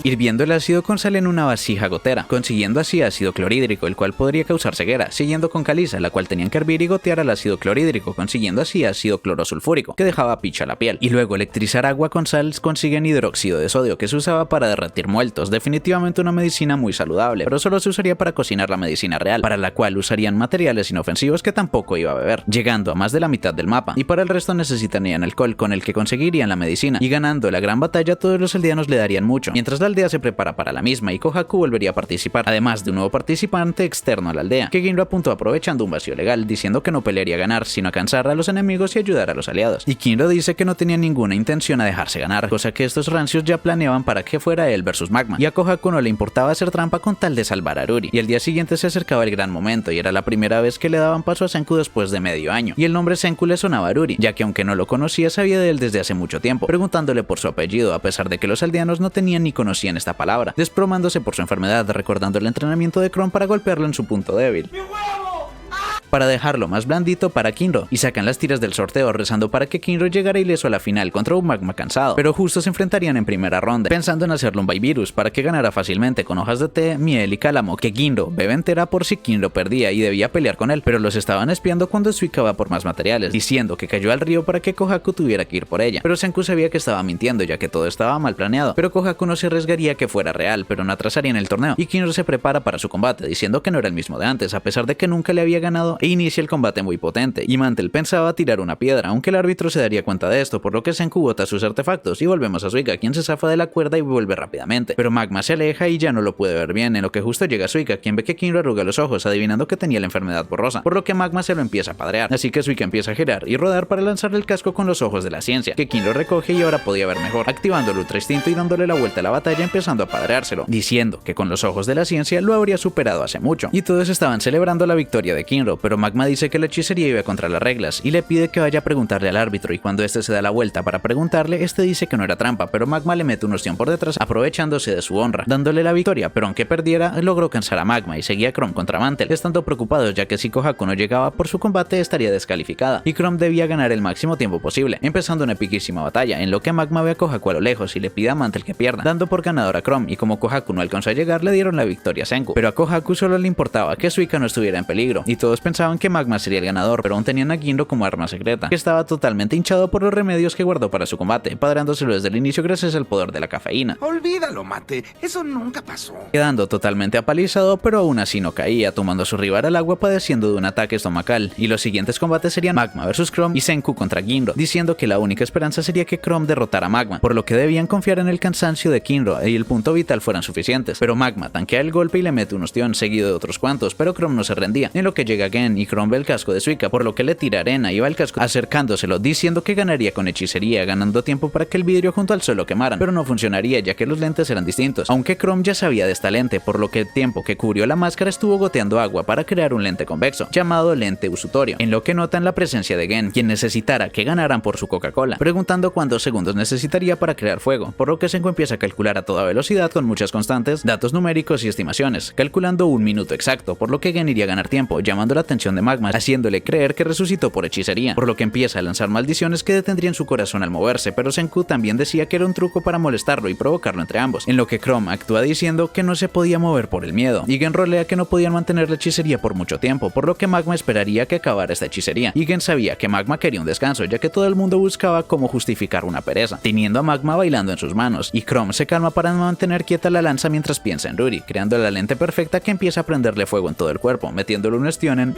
A: hirviendo el ácido con sal en una vasija gotera, consiguiendo así ácido clorhídrico, el cual podría causar ceguera, siguiendo con caliza, la cual tenían que hervir y gotear al ácido clorhídrico, consiguiendo así ácido clorosulfúrico, que dejaba picha la piel, y luego electrizar agua con sal consiguen hidróxido de sodio, que se usaba para derretir muertos, definitivamente una medicina muy saludable, pero solo se usaría para cocinar la medicina real, para la cual usarían materiales inofensivos que tampoco iba a beber, llegando a más de la mitad del mapa, y para el resto necesitarían alcohol con el que conseguirían la medicina, y ganando la gran batalla todos los aldeanos le darían mucho, mientras la aldea se prepara para la misma, y Kohaku volvería a participar, además de un nuevo participante externo a la aldea, que Ginro apuntó aprovechando un vacío legal, diciendo que no pelearía a ganar, sino a cansar a los enemigos y ayudar a los aliados, y Ginro dice que no tenía ninguna intención a dejarse ganar, cosa que estos rancios ya planeaban para que fuera él versus Magma, y a Kohaku no le importaba hacer trampa con tal de salvar a Aruri, y el día siguiente se acercaba el gran momento, y era la primera vez que le daban paso a Senku después de medio año, y el nombre Senku le sonaba a Aruri, ya que aunque no lo conocía sabía de él desde hace mucho tiempo, preguntándole por su apellido, a pesar de que los aldeanos no tenían ni conocían esta palabra, desplomándose por su enfermedad, recordando el entrenamiento de Chrome para golpearlo en su punto débil. para dejarlo más blandito para Kinro, y sacan las tiras del sorteo rezando para que Kinro llegara ileso a la final contra un Magma cansado, pero justo se enfrentarían en primera ronda, pensando en hacerlo un Virus para que ganara fácilmente con hojas de té, miel y cálamo, que Kinro bebe entera por si Kinro perdía y debía pelear con él, pero los estaban espiando cuando Suika va por más materiales, diciendo que cayó al río para que Kohaku tuviera que ir por ella, pero Senku sabía que estaba mintiendo ya que todo estaba mal planeado, pero Kohaku no se arriesgaría que fuera real, pero no atrasaría en el torneo, y Kinro se prepara para su combate, diciendo que no era el mismo de antes, a pesar de que nunca le había ganado, e inicia el combate muy potente, y Mantle pensaba tirar una piedra, aunque el árbitro se daría cuenta de esto, por lo que Senku bota sus artefactos, y volvemos a Suika, quien se zafa de la cuerda y vuelve rápidamente, pero Magma se aleja y ya no lo puede ver bien, en lo que justo llega Suika, quien ve que Kinro arruga los ojos, adivinando que tenía la enfermedad borrosa, por lo que Magma se lo empieza a padrear, así que Suika empieza a girar y rodar para lanzarle el casco con los ojos de la ciencia, que Kinro recoge y ahora podía ver mejor, activando el Ultra Instinto y dándole la vuelta a la batalla, empezando a padreárselo, diciendo que con los ojos de la ciencia lo habría superado hace mucho, y todos estaban celebrando la victoria de Kinro, pero Magma dice que la hechicería iba contra las reglas, y le pide que vaya a preguntarle al árbitro, y cuando este se da la vuelta para preguntarle, este dice que no era trampa, pero Magma le mete un ostión por detrás, aprovechándose de su honra, dándole la victoria, pero aunque perdiera, logró cansar a Magma y seguía Chrome contra Mantle, estando preocupados ya que si Kohaku no llegaba por su combate estaría descalificada, y Chrome debía ganar el máximo tiempo posible, empezando una epiquísima batalla, en lo que Magma ve a Kohaku a lo lejos y le pide a Mantle que pierda, dando por ganador a Chrome, y como Kohaku no alcanzó a llegar, le dieron la victoria a Senku, pero a Kohaku solo le importaba que Suika no estuviera en peligro, y todos pensaban que Magma sería el ganador, pero aún tenían a Kinro como arma secreta, que estaba totalmente hinchado por los remedios que guardó para su combate, padrándoselo desde el inicio gracias al poder de la cafeína.
C: Olvídalo, Mate, eso nunca pasó.
A: Quedando totalmente apalizado, pero aún así no caía, tomando su rival al agua padeciendo de un ataque estomacal, y los siguientes combates serían Magma vs Chrome y Senku contra Kinro, diciendo que la única esperanza sería que Chrome derrotara a Magma, por lo que debían confiar en el cansancio de Kinro y el punto vital fueran suficientes, pero Magma tanquea el golpe y le mete un ostión seguido de otros cuantos, pero Chrome no se rendía, en lo que llega Gen y Chrome ve el casco de Suika, por lo que le tira arena y va el casco acercándoselo, diciendo que ganaría con hechicería, ganando tiempo para que el vidrio junto al suelo quemaran, pero no funcionaría ya que los lentes eran distintos, aunque Chrome ya sabía de esta lente, por lo que el tiempo que cubrió la máscara estuvo goteando agua para crear un lente convexo, llamado lente usutorio, en lo que notan la presencia de Gen, quien necesitara que ganaran por su Coca-Cola, preguntando cuántos segundos necesitaría para crear fuego, por lo que Senku empieza a calcular a toda velocidad con muchas constantes, datos numéricos y estimaciones, calculando un minuto exacto, por lo que Gen iría a ganar tiempo, llamando la atención de Magma, haciéndole creer que resucitó por hechicería, por lo que empieza a lanzar maldiciones que detendrían su corazón al moverse, pero Senku también decía que era un truco para molestarlo y provocarlo entre ambos, en lo que Chrome actúa diciendo que no se podía mover por el miedo, y Gen rolea que no podían mantener la hechicería por mucho tiempo, por lo que Magma esperaría que acabara esta hechicería, y Gen sabía que Magma quería un descanso, ya que todo el mundo buscaba cómo justificar una pereza, teniendo a Magma bailando en sus manos, y Chrome se calma para mantener quieta la lanza mientras piensa en Ruri, creando la lente perfecta que empieza a prenderle fuego en todo el cuerpo, metiéndole un ostión en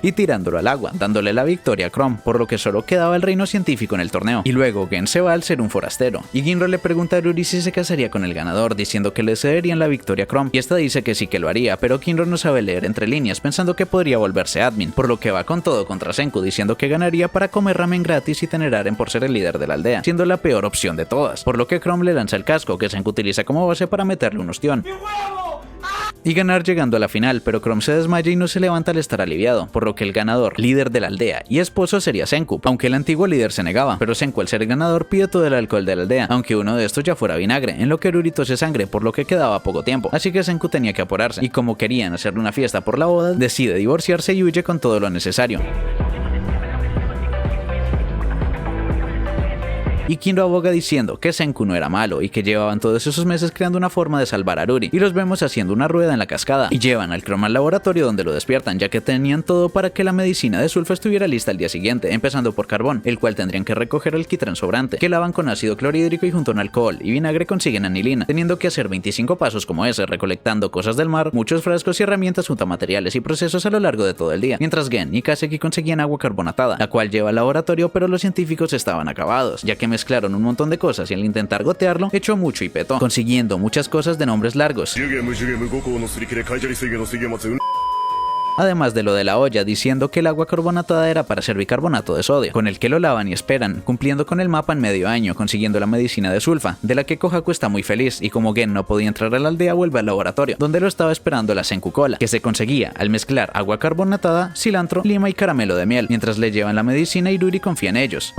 A: y tirándolo al agua, dándole la victoria a Chrome, por lo que solo quedaba el reino científico en el torneo, y luego Gen se va al ser un forastero, y Ginro le pregunta a Ruri si se casaría con el ganador, diciendo que le cederían la victoria a Chrome, y esta dice que sí que lo haría, pero Ginro no sabe leer entre líneas, pensando que podría volverse admin, por lo que va con todo contra Senku, diciendo que ganaría para comer ramen gratis y tener Aren por ser el líder de la aldea, siendo la peor opción de todas, por lo que Chrome le lanza el casco, que Senku utiliza como base para meterle un ostión y ganar llegando a la final, pero Chrome se desmaya y no se levanta al estar aliviado, por lo que el ganador, líder de la aldea y esposo sería Senku, aunque el antiguo líder se negaba, pero Senku al ser el ganador pide todo el alcohol de la aldea, aunque uno de estos ya fuera vinagre, en lo que Ruri tose sangre, por lo que quedaba poco tiempo, así que Senku tenía que apurarse, y como querían hacerle una fiesta por la boda, decide divorciarse y huye con todo lo necesario. Y Kinro aboga diciendo que Senku no era malo y que llevaban todos esos meses creando una forma de salvar a Ruri, y los vemos haciendo una rueda en la cascada y llevan al Chrome al laboratorio donde lo despiertan, ya que tenían todo para que la medicina de sulfa estuviera lista al día siguiente, empezando por carbón, el cual tendrían que recoger alquitrán sobrante, que lavan con ácido clorhídrico y junto a un alcohol y vinagre consiguen anilina, teniendo que hacer 25 pasos como ese, recolectando cosas del mar, muchos frascos y herramientas junto a materiales y procesos a lo largo de todo el día, mientras Gen y Kaseki conseguían agua carbonatada, la cual lleva al laboratorio, pero los científicos estaban acabados, ya que mezclaron un montón de cosas y al intentar gotearlo, echó mucho y petó, consiguiendo muchas cosas de nombres largos. Además de lo de la olla, diciendo que el agua carbonatada era para hacer bicarbonato de sodio, con el que lo lavan y esperan, cumpliendo con el mapa en medio año, consiguiendo la medicina de sulfa, de la que Kohaku está muy feliz, y como Gen no podía entrar a la aldea, vuelve al laboratorio, donde lo estaba esperando la Senku Cola, que se conseguía al mezclar agua carbonatada, cilantro, lima y caramelo de miel, mientras le llevan la medicina y Ruri confía en ellos.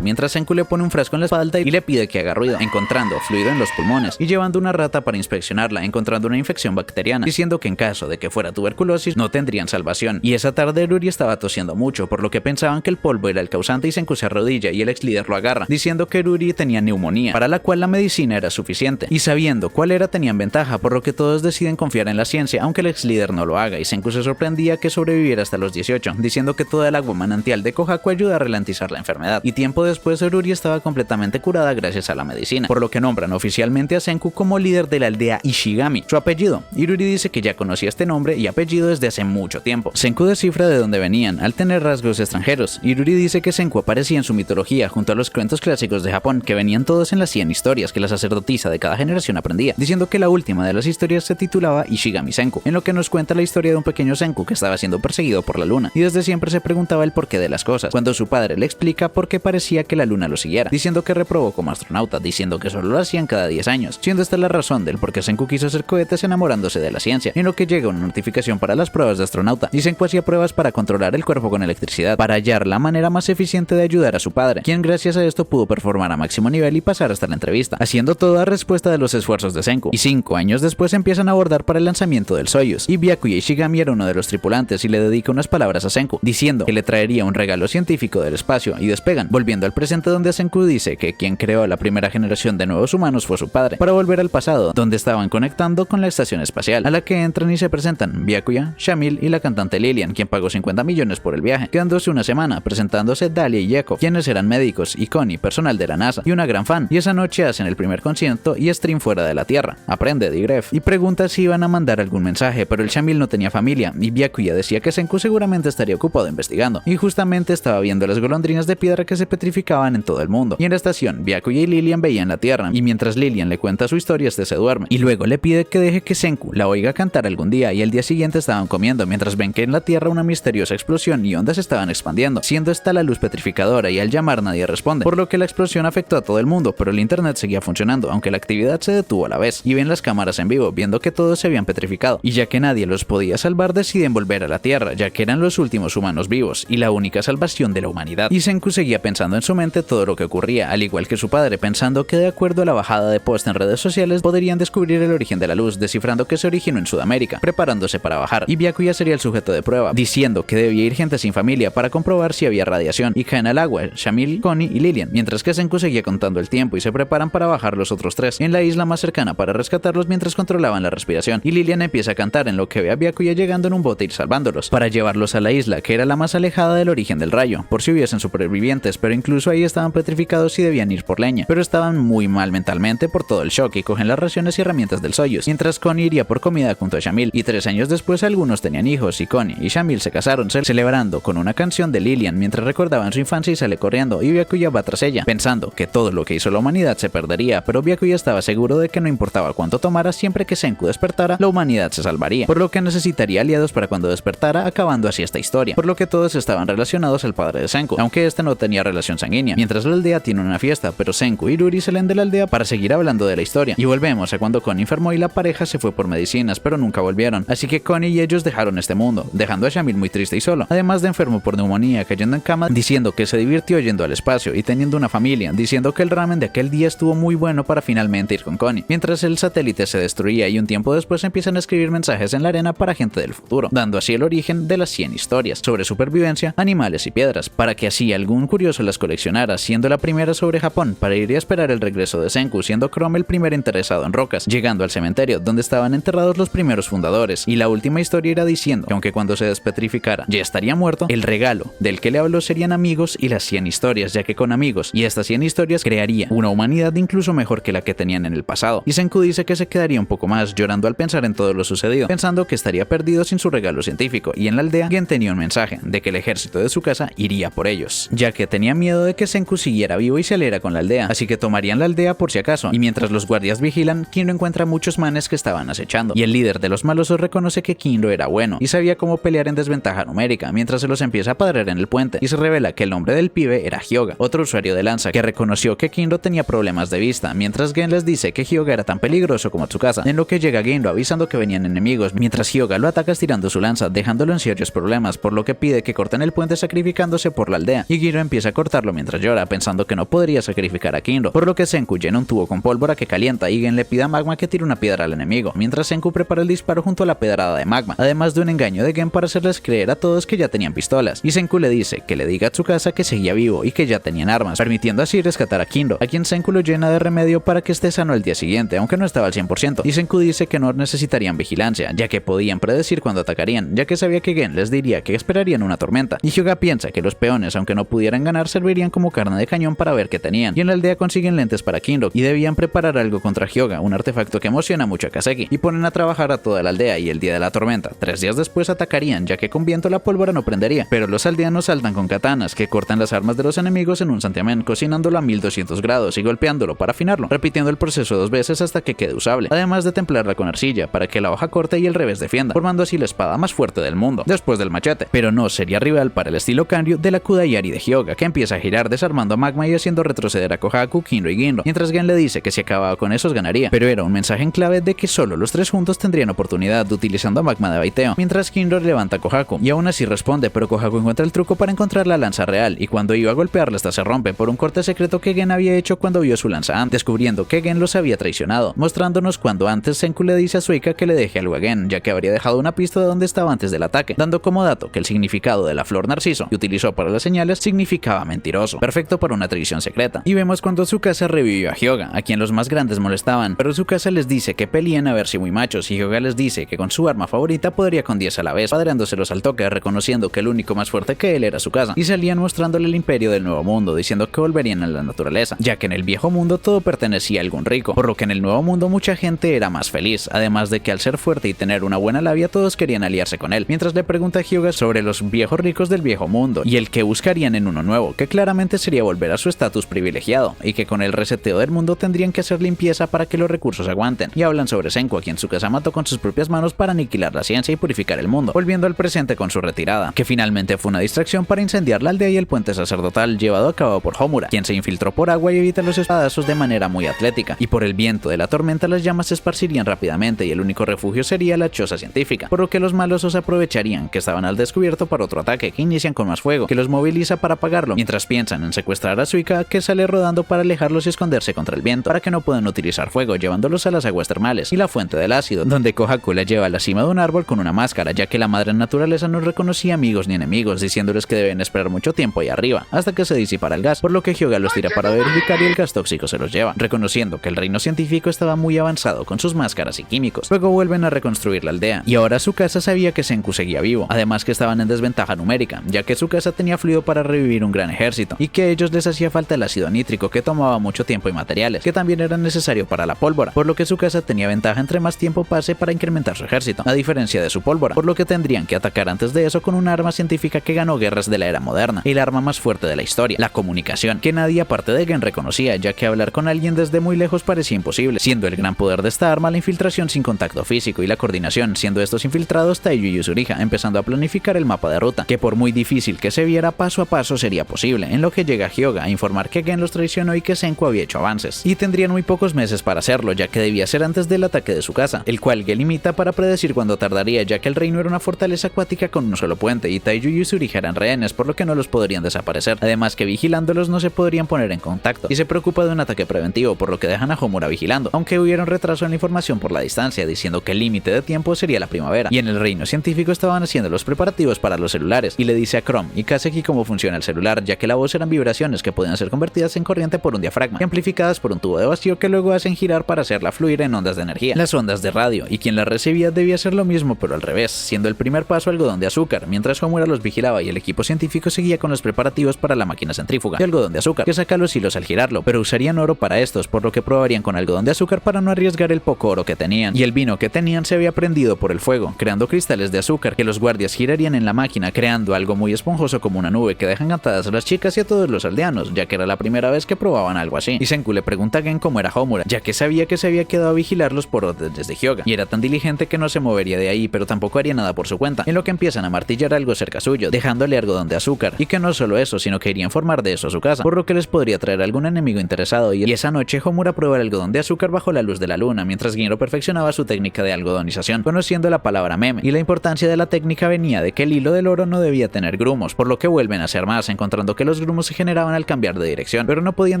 A: mientras Senku le pone un frasco en la espalda y le pide que haga ruido, encontrando fluido en los pulmones y llevando una rata para inspeccionarla, encontrando una infección bacteriana, diciendo que en caso de que fuera tuberculosis no tendrían salvación. Y esa tarde Ruri estaba tosiendo mucho, por lo que pensaban que el polvo era el causante y Senku se arrodilla y el ex líder lo agarra, diciendo que Ruri tenía neumonía, para la cual la medicina era suficiente. Y sabiendo cuál era tenían ventaja, por lo que todos deciden confiar en la ciencia, aunque el ex líder no lo haga, y Senku se sorprendía que sobreviviera hasta los 18, diciendo que toda el agua manantial de Kohaku ayuda a ralentizar la enfermedad. Y tiempo después Ruri estaba completamente curada gracias a la medicina, por lo que nombran oficialmente a Senku como líder de la aldea Ishigami, su apellido. Y Ruri dice que ya conocía este nombre y apellido desde hace mucho tiempo. Senku descifra de dónde venían, al tener rasgos extranjeros, y Ruri dice que Senku aparecía en su mitología junto a los cuentos clásicos de Japón, que venían todos en las 100 historias que la sacerdotisa de cada generación aprendía, diciendo que la última de las historias se titulaba Ishigami Senku, en lo que nos cuenta la historia de un pequeño Senku que estaba siendo perseguido por la luna, y desde siempre se preguntaba el porqué de las cosas, cuando su padre le explica por qué parecía que la luna lo siguiera, diciendo que reprobó como astronauta, diciendo que solo lo hacían cada 10 años, siendo esta la razón del por qué Senku quiso hacer cohetes enamorándose de la ciencia, en lo que llega una notificación para las pruebas de astronauta, y Senku hacía pruebas para controlar el cuerpo con electricidad, para hallar la manera más eficiente de ayudar a su padre, quien gracias a esto pudo performar a máximo nivel y pasar hasta la entrevista, haciendo todo a respuesta de los esfuerzos de Senku. Y 5 años después empiezan a abordar para el lanzamiento del Soyuz, y Byakuya Ishigami era uno de los tripulantes y le dedica unas palabras a Senku, diciendo que le traería un regalo científico del espacio, y despegan, volviendo al presente donde Senku dice que quien creó la primera generación de nuevos humanos fue su padre, para volver al pasado, donde estaban conectando con la estación espacial, a la que entran y se presentan Byakuya, Shamil y la cantante Lilian, quien pagó 50 millones por el viaje, quedándose una semana presentándose Dahlia y Yeko, quienes eran médicos, y Connie, personal de la NASA, y una gran fan, y esa noche hacen el primer concierto y stream fuera de la Tierra. Aprende Digref, y pregunta si iban a mandar algún mensaje, pero el Shamil no tenía familia, y Byakuya decía que Senku seguramente estaría ocupado investigando, y justamente estaba viendo las golondrinas de piedra que se petrificaban en todo el mundo. Y en la estación, Byakuya y Lilian veían la Tierra, y mientras Lilian le cuenta su historia, este se duerme, y luego le pide que deje que Senku la oiga cantar algún día, y el día siguiente estaban comiendo, mientras ven que en la Tierra una misteriosa explosión y ondas estaban expandiendo, siendo esta la luz petrificadora, y al llamar nadie responde, por lo que la explosión afectó a todo el mundo, pero el internet seguía funcionando, aunque la actividad se detuvo a la vez, y ven las cámaras en vivo, viendo que todos se habían petrificado, y ya que nadie los podía salvar, deciden volver a la Tierra, ya que eran los últimos humanos vivos, y la única salvación de la humanidad. Y Senku seguía pensando en su mente todo lo que ocurría, al igual que su padre, pensando que de acuerdo a la bajada de post en redes sociales, podrían descubrir el origen de la luz, descifrando que se originó en Sudamérica, preparándose para bajar, y Byakuya sería el sujeto de prueba, diciendo que debía ir gente sin familia para comprobar si había radiación, y caen al agua Shamil, Connie y Lilian, mientras que Senku seguía contando el tiempo y se preparan para bajar los otros tres en la isla más cercana para rescatarlos mientras controlaban la respiración, y Lilian empieza a cantar en lo que ve a Byakuya llegando en un bote y salvándolos, para llevarlos a la isla que era la más alejada del origen del rayo, por si hubiesen supervivientes, pero incluso ahí estaban petrificados y debían ir por leña, pero estaban muy mal mentalmente por todo el shock y cogen las raciones y herramientas del Soyuz, mientras Connie iría por comida junto a Shamil, y 3 años después algunos tenían hijos, y Connie y Shamil se casaron, celebrando con una canción de Lilian mientras recordaban su infancia, y sale corriendo, y Byakuya va tras ella, pensando que todo lo que hizo la humanidad se perdería, pero Byakuya estaba seguro de que no importaba cuánto tomara, siempre que Senku despertara, la humanidad se salvaría, por lo que necesitaría aliados para cuando despertara, acabando así esta historia, por lo que todos estaban relacionados al padre de Senku, aunque este no tenía relación sanguínea, mientras la aldea tiene una fiesta, pero Senku y Ruri salen de la aldea para seguir hablando de la historia, y volvemos a cuando Connie enfermó y la pareja se fue por medicinas, pero nunca volvieron, así que Connie y ellos dejaron este mundo, dejando a Shamil muy triste y solo, además de enfermo por neumonía, cayendo en cama, diciendo que se divirtió yendo al espacio y teniendo una familia, diciendo que el ramen de aquel día estuvo muy bueno para finalmente ir con Connie, mientras el satélite se destruía, y un tiempo después empiezan a escribir mensajes en la arena para gente del futuro, dando así el origen de las 100 historias sobre supervivencia, animales y piedras, para que así algún curioso las coleccionara, siendo la primera sobre Japón, para ir a esperar el regreso de Senku, siendo Chrome el primer interesado en rocas, llegando al cementerio donde estaban enterrados los primeros fundadores, y la última historia era diciendo que aunque cuando se despetrificara ya estaría muerto, el regalo del que le habló serían amigos y las 100 historias, ya que con amigos y estas 100 historias crearía una humanidad incluso mejor que la que tenían en el pasado, y Senku dice que se quedaría un poco más llorando al pensar en todo lo sucedido, pensando que estaría perdido sin su regalo científico, y en la aldea Gen tenía un mensaje de que el ejército de su casa iría por ellos, ya que tenía miedo de que Senku siguiera vivo y se aliera con la aldea, así que tomarían la aldea por si acaso, y mientras los guardias vigilan, Kinro encuentra muchos manes que estaban acechando, y el líder de los malosos reconoce que Kinro era bueno, y sabía cómo pelear en desventaja numérica, mientras se los empieza a padrear en el puente, y se revela que el nombre del pibe era Hyoga, otro usuario de lanza, que reconoció que Kinro tenía problemas de vista, mientras Gen les dice que Hyoga era tan peligroso como Tsukasa, en lo que llega Genro avisando que venían enemigos, mientras Hyoga lo ataca estirando su lanza, dejándolo en serios problemas, por lo que pide que corten el puente sacrificándose por la aldea, y Genro empieza a cortar verlo mientras llora, pensando que no podría sacrificar a Kinro, por lo que Senku llena un tubo con pólvora que calienta y Gen le pide a Magma que tire una piedra al enemigo, mientras Senku prepara el disparo junto a la pedrada de Magma, además de un engaño de Gen para hacerles creer a todos que ya tenían pistolas, y Senku le dice que le diga a Tsukasa que seguía vivo y que ya tenían armas, permitiendo así rescatar a Kinro, a quien Senku lo llena de remedio para que esté sano el día siguiente, aunque no estaba al 100%, y Senku dice que no necesitarían vigilancia, ya que podían predecir cuándo atacarían, ya que sabía que Gen les diría que esperarían una tormenta, y Hyuga piensa que los peones, aunque no pudieran ganar, servirían como carne de cañón para ver qué tenían, y en la aldea consiguen lentes para Kinro, y debían preparar algo contra Hyuga, un artefacto que emociona mucho a Kaseki, y ponen a trabajar a toda la aldea, y el día de la tormenta, 3 días después atacarían, ya que con viento la pólvora no prendería, pero los aldeanos saltan con katanas, que cortan las armas de los enemigos en un santiamén, cocinándolo a 1200 grados y golpeándolo para afinarlo, repitiendo el proceso 2 veces hasta que quede usable, además de templarla con arcilla, para que la hoja corte y el revés defienda, formando así la espada más fuerte del mundo, después del machete, pero no sería rival para el estilo Kanryu de la Kudayari de Hyuga, que empieza a girar desarmando a Magma y haciendo retroceder a Kohaku, Kinro y Ginro, mientras Gen le dice que si acababa con esos ganaría, pero era un mensaje en clave de que solo los 3 juntos tendrían oportunidad utilizando a Magma de baiteo, mientras Kinro levanta a Kohaku, y aún así responde, pero Kohaku encuentra el truco para encontrar la lanza real, y cuando iba a golpearla esta se rompe por un corte secreto que Gen había hecho cuando vio su lanza antes, descubriendo que Gen los había traicionado, mostrándonos cuando antes Senku le dice a Suika que le deje algo a Gen, ya que habría dejado una pista de donde estaba antes del ataque, dando como dato que el significado de la flor narciso que utilizó para las señales significaba mentiroso, perfecto para una traición secreta. Y vemos cuando Tsukasa revivió a Hyuga, a quien los más grandes molestaban, pero Tsukasa les dice que peleen a ver si muy machos, y Hyuga les dice que con su arma favorita podría con 10 a la vez, padreándoselos al toque, reconociendo que el único más fuerte que él era Tsukasa, y salían mostrándole el imperio del nuevo mundo, diciendo que volverían a la naturaleza, ya que en el viejo mundo todo pertenecía a algún rico, por lo que en el nuevo mundo mucha gente era más feliz, además de que al ser fuerte y tener una buena labia todos querían aliarse con él, mientras le pregunta a Hyuga sobre los viejos ricos del viejo mundo, y el que buscarían en uno nuevo, que claramente sería volver a su estatus privilegiado, y que con el reseteo del mundo tendrían que hacer limpieza para que los recursos aguanten, y hablan sobre Senku, a quien Tsukasa mató con sus propias manos para aniquilar la ciencia y purificar el mundo, volviendo al presente con su retirada, que finalmente fue una distracción para incendiar la aldea y el puente sacerdotal llevado a cabo por Homura, quien se infiltró por agua y evita los espadazos de manera muy atlética, y por el viento de la tormenta las llamas se esparcirían rápidamente y el único refugio sería la choza científica, por lo que los malosos aprovecharían que estaban al descubierto para otro ataque que inician con más fuego, que los moviliza para apagarlo, mientras piensan en secuestrar a Suika, que sale rodando para alejarlos y esconderse contra el viento, para que no puedan utilizar fuego, llevándolos a las aguas termales y la fuente del ácido, donde Kohaku la lleva a la cima de un árbol con una máscara, ya que la madre naturaleza no reconocía amigos ni enemigos, diciéndoles que deben esperar mucho tiempo ahí arriba, hasta que se disipara el gas, por lo que Hyuga los tira para verificar y el gas tóxico se los lleva, reconociendo que el reino científico estaba muy avanzado con sus máscaras y químicos. Luego vuelven a reconstruir la aldea, y ahora Tsukasa sabía que Senku seguía vivo, además que estaban en desventaja numérica, ya que Tsukasa tenía fluido para revivir un gran ejército, y que a ellos les hacía falta el ácido nítrico que tomaba mucho tiempo y materiales, que también era necesario para la pólvora, por lo que Tsukasa tenía ventaja entre más tiempo pase para incrementar su ejército, a diferencia de su pólvora, por lo que tendrían que atacar antes de eso con un arma científica que ganó guerras de la era moderna, el arma más fuerte de la historia, la comunicación, que nadie aparte de Gen reconocía, ya que hablar con alguien desde muy lejos parecía imposible, siendo el gran poder de esta arma la infiltración sin contacto físico y la coordinación, siendo estos infiltrados Taiyu y Yuzuriha, empezando a planificar el mapa de ruta, que por muy difícil que se viera paso a paso sería posible, en lo que llega Hyuga a informar que Gen los traicionó y que Senku había hecho avances, y tendrían muy pocos meses para hacerlo, ya que debía ser antes del ataque de su casa, el cual Gen limita para predecir cuándo tardaría, ya que el reino era una fortaleza acuática con un solo puente, y Taiyu y Yuzuriha eran rehenes, por lo que no los podrían desaparecer, además que vigilándolos no se podrían poner en contacto, y se preocupa de un ataque preventivo, por lo que dejan a Homura vigilando, aunque hubiera un retraso en la información por la distancia, diciendo que el límite de tiempo sería la primavera, y en el reino científico estaban haciendo los preparativos para los celulares, y le dice a Chrome y Kaseki cómo funciona el celular, ya que la voz eran vibraciones que podían ser convertidas en corriente por un diafragma, y amplificadas por un tubo de vacío que luego hacen girar para hacerla fluir en ondas de energía, las ondas de radio, y quien la recibía debía hacer lo mismo pero al revés, siendo el primer paso algodón de azúcar, mientras Homura los vigilaba y el equipo científico seguía con los preparativos para la máquina centrífuga de algodón de azúcar, que saca los hilos al girarlo, pero usarían oro para estos, por lo que probarían con algodón de azúcar para no arriesgar el poco oro que tenían, y el vino que tenían se había prendido por el fuego, creando cristales de azúcar que los guardias girarían en la máquina, creando algo muy esponjoso como una nube que dejan encantadas a las chicas y a todos los aldeanos, ya que era la primera vez que probaban algo así. Y Senku le pregunta a Gen cómo era Homura, ya que sabía que se había quedado a vigilarlos por órdenes de Hyuga, y era tan diligente que no se movería de ahí, pero tampoco haría nada por su cuenta, en lo que empiezan a martillar algo cerca suyo, dejándole algodón de azúcar, y que no solo eso, sino que iría a informar de eso a su casa, por lo que les podría traer algún enemigo interesado, y esa noche Homura prueba el algodón de azúcar bajo la luz de la luna, mientras Ginro perfeccionaba su técnica de algodonización, conociendo la palabra meme, y la importancia de la técnica venía de que el hilo del oro no debía tener grumos, por lo que vuelven a hacer más, encontrando que los los grumos se generaban al cambiar de dirección, pero no podían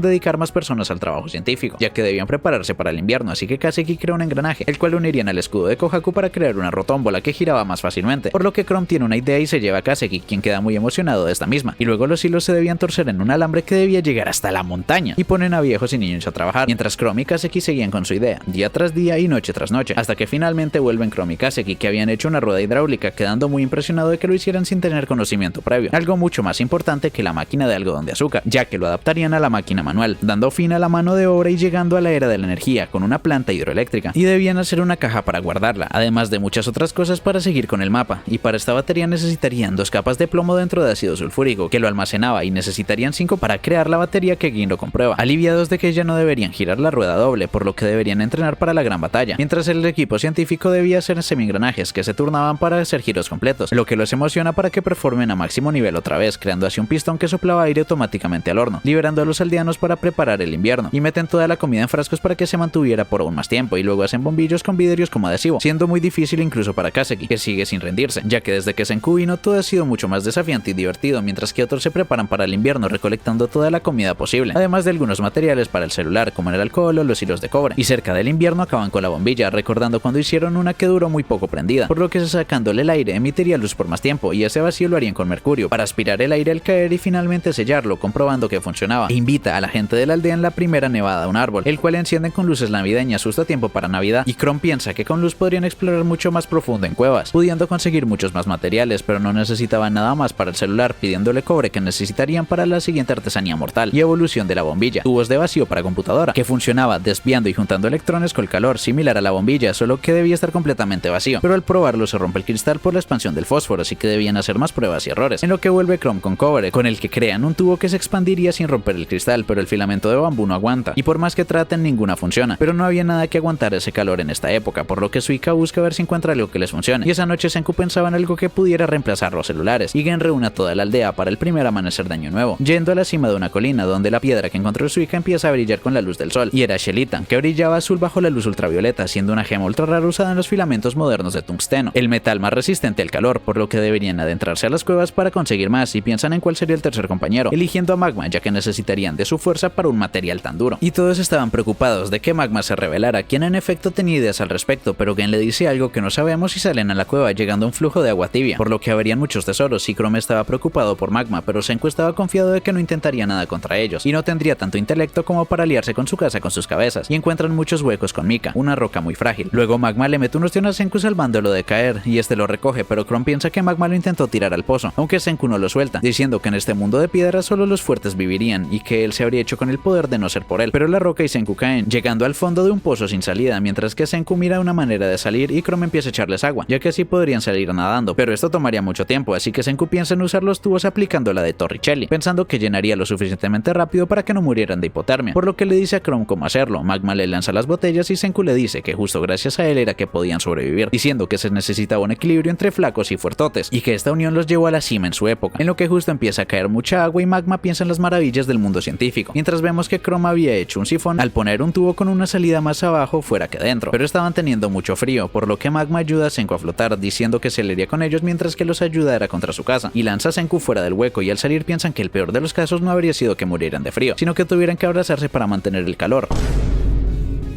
A: dedicar más personas al trabajo científico, ya que debían prepararse para el invierno, así que Kaseki creó un engranaje, el cual unirían al escudo de Kohaku para crear una rotómbola que giraba más fácilmente, por lo que Chrome tiene una idea y se lleva a Kaseki, quien queda muy emocionado de esta misma, y luego los hilos se debían torcer en un alambre que debía llegar hasta la montaña, y ponen a viejos y niños a trabajar, mientras Chrome y Kaseki seguían con su idea, día tras día y noche tras noche, hasta que finalmente vuelven Chrome y Kaseki, que habían hecho una rueda hidráulica, quedando muy impresionado de que lo hicieran sin tener conocimiento previo, algo mucho más importante que la máquina de algodón de azúcar, ya que lo adaptarían a la máquina manual, dando fin a la mano de obra y llegando a la era de la energía con una planta hidroeléctrica, y debían hacer una caja para guardarla, además de muchas otras cosas para seguir con el mapa, y para esta batería necesitarían 2 capas de plomo dentro de ácido sulfúrico, que lo almacenaba, y necesitarían 5 para crear la batería que Gin lo comprueba, aliviados de que ya no deberían girar la rueda doble, por lo que deberían entrenar para la gran batalla, mientras el equipo científico debía hacer semi-engranajes que se turnaban para hacer giros completos, lo que los emociona para que performen a máximo nivel otra vez, creando así un pistón que soplaba aire automáticamente al horno, liberando a los aldeanos para preparar el invierno, y meten toda la comida en frascos para que se mantuviera por aún más tiempo, y luego hacen bombillos con vidrios como adhesivo, siendo muy difícil incluso para Kaseki, que sigue sin rendirse, ya que desde que Senku vino todo ha sido mucho más desafiante y divertido, mientras que otros se preparan para el invierno recolectando toda la comida posible, además de algunos materiales para el celular como el alcohol o los hilos de cobre, y cerca del invierno acaban con la bombilla, recordando cuando hicieron una que duró muy poco prendida, por lo que sacándole el aire emitiría luz por más tiempo, y ese vacío lo harían con mercurio, para aspirar el aire al caer y finalmente sellarlo, comprobando que funcionaba, e invita a la gente de la aldea en la primera nevada a un árbol, el cual encienden con luces navideñas justo a tiempo para Navidad, y Chrome piensa que con luz podrían explorar mucho más profundo en cuevas, pudiendo conseguir muchos más materiales, pero no necesitaban nada más para el celular, pidiéndole cobre que necesitarían para la siguiente artesanía mortal, y evolución de la bombilla, tubos de vacío para computadora, que funcionaba desviando y juntando electrones con el calor, similar a la bombilla, solo que debía estar completamente vacío, pero al probarlo se rompe el cristal por la expansión del fósforo, así que debían hacer más pruebas y errores, en lo que vuelve Chrome con cobre, con el que crean un tubo que se expandiría sin romper el cristal, pero el filamento de bambú no aguanta, y por más que traten ninguna funciona, pero no había nada que aguantar ese calor en esta época, por lo que Suika busca ver si encuentra algo que les funcione, y esa noche Senku pensaba en algo que pudiera reemplazar los celulares, y Gen reúne a toda la aldea para el primer amanecer de Año Nuevo, yendo a la cima de una colina donde la piedra que encontró Suika empieza a brillar con la luz del sol, y era Shelita, que brillaba azul bajo la luz ultravioleta, siendo una gema ultra rara usada en los filamentos modernos de tungsteno, el metal más resistente al calor, por lo que deberían adentrarse a las cuevas para conseguir más, y piensan en cuál sería el tercer compañero, eligiendo a Magma, ya que necesitarían de su fuerza para un material tan duro, y todos estaban preocupados de que Magma se revelara, quien en efecto tenía ideas al respecto, pero Gen le dice algo que no sabemos y salen a la cueva llegando a un flujo de agua tibia, por lo que habrían muchos tesoros, y Chrome estaba preocupado por Magma, pero Senku estaba confiado de que no intentaría nada contra ellos, y no tendría tanto intelecto como para aliarse con su casa con sus cabezas, y encuentran muchos huecos con Mika, una roca muy frágil. Luego Magma le mete un ostión a Senku salvándolo de caer, y este lo recoge, pero Chrome piensa que Magma lo intentó tirar al pozo, aunque Senku no lo suelta, diciendo que en este mundo de piedra solo los fuertes vivirían, y que él se habría hecho con el poder de no ser por él, pero la roca y Senku caen, llegando al fondo de un pozo sin salida, mientras que Senku mira una manera de salir y Chrome empieza a echarles agua, ya que así podrían salir nadando, pero esto tomaría mucho tiempo, así que Senku piensa en usar los tubos aplicando la de Torricelli, pensando que llenaría lo suficientemente rápido para que no murieran de hipotermia, por lo que le dice a Chrome cómo hacerlo. Magma le lanza las botellas y Senku le dice que justo gracias a él era que podían sobrevivir, diciendo que se necesitaba un equilibrio entre flacos y fuertotes, y que esta unión los llevó a la cima en su época, en lo que justo empieza a caer mucha agua y Magma piensa en las maravillas del mundo científico, mientras vemos que Chrome había hecho un sifón al poner un tubo con una salida más abajo fuera que dentro, pero estaban teniendo mucho frío, por lo que Magma ayuda a Senku a flotar, diciendo que se le iría con ellos mientras que los ayudara contra su casa, y lanza a Senku fuera del hueco, y al salir piensan que el peor de los casos no habría sido que murieran de frío, sino que tuvieran que abrazarse para mantener el calor.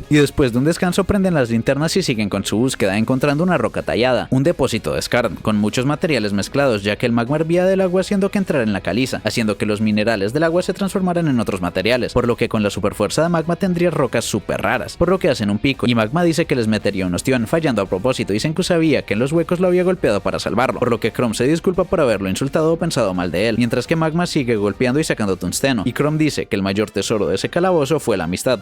A: Y después de un descanso prenden las linternas y siguen con su búsqueda, encontrando una roca tallada, un depósito de Skarn, con muchos materiales mezclados, ya que el magma hervía del agua haciendo que entrara en la caliza, haciendo que los minerales del agua se transformaran en otros materiales, por lo que con la superfuerza de Magma tendría rocas súper raras, por lo que hacen un pico, y Magma dice que les metería un ostión, fallando a propósito, y Senku sabía que en los huecos lo había golpeado para salvarlo, por lo que Chrome se disculpa por haberlo insultado o pensado mal de él, mientras que Magma sigue golpeando y sacando tungsteno, y Chrome dice que el mayor tesoro de ese calabozo fue la amistad.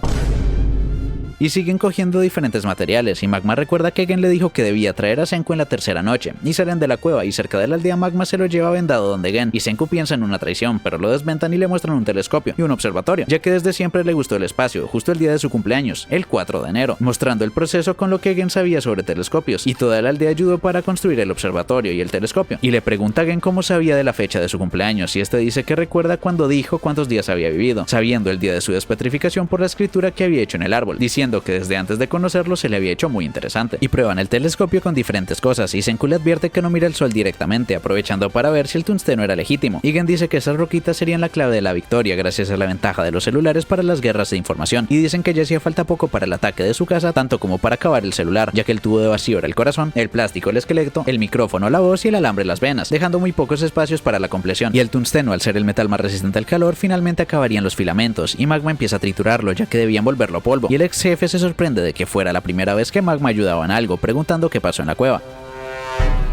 A: Y siguen cogiendo diferentes materiales, y Magma recuerda que Gen le dijo que debía traer a Senku en la tercera noche, y salen de la cueva, y cerca de la aldea Magma se lo lleva vendado donde Gen, y Senku piensa en una traición, pero lo desventan y le muestran un telescopio y un observatorio, ya que desde siempre le gustó el espacio, justo el día de su cumpleaños, el 4 de enero, mostrando el proceso con lo que Gen sabía sobre telescopios, y toda la aldea ayudó para construir el observatorio y el telescopio, y le pregunta a Gen cómo sabía de la fecha de su cumpleaños, y este dice que recuerda cuando dijo cuántos días había vivido, sabiendo el día de su despetrificación por la escritura que había hecho en el árbol, diciendo diciendo que desde antes de conocerlo se le había hecho muy interesante, y prueban el telescopio con diferentes cosas y Senku le advierte que no mira el sol directamente, aprovechando para ver si el tungsteno era legítimo. Igen dice que esas roquitas serían la clave de la victoria gracias a la ventaja de los celulares para las guerras de información, y dicen que ya hacía falta poco para el ataque de su casa, tanto como para acabar el celular, ya que el tubo de vacío era el corazón, el plástico el esqueleto, el micrófono la voz y el alambre las venas, dejando muy pocos espacios para la compleción, y el tungsteno, al ser el metal más resistente al calor, finalmente acabarían los filamentos, y Magma empieza a triturarlo ya que debían volverlo polvo, y el ex jefe se sorprende de que fuera la primera vez que Magma ayudaba en algo, preguntando qué pasó en la cueva.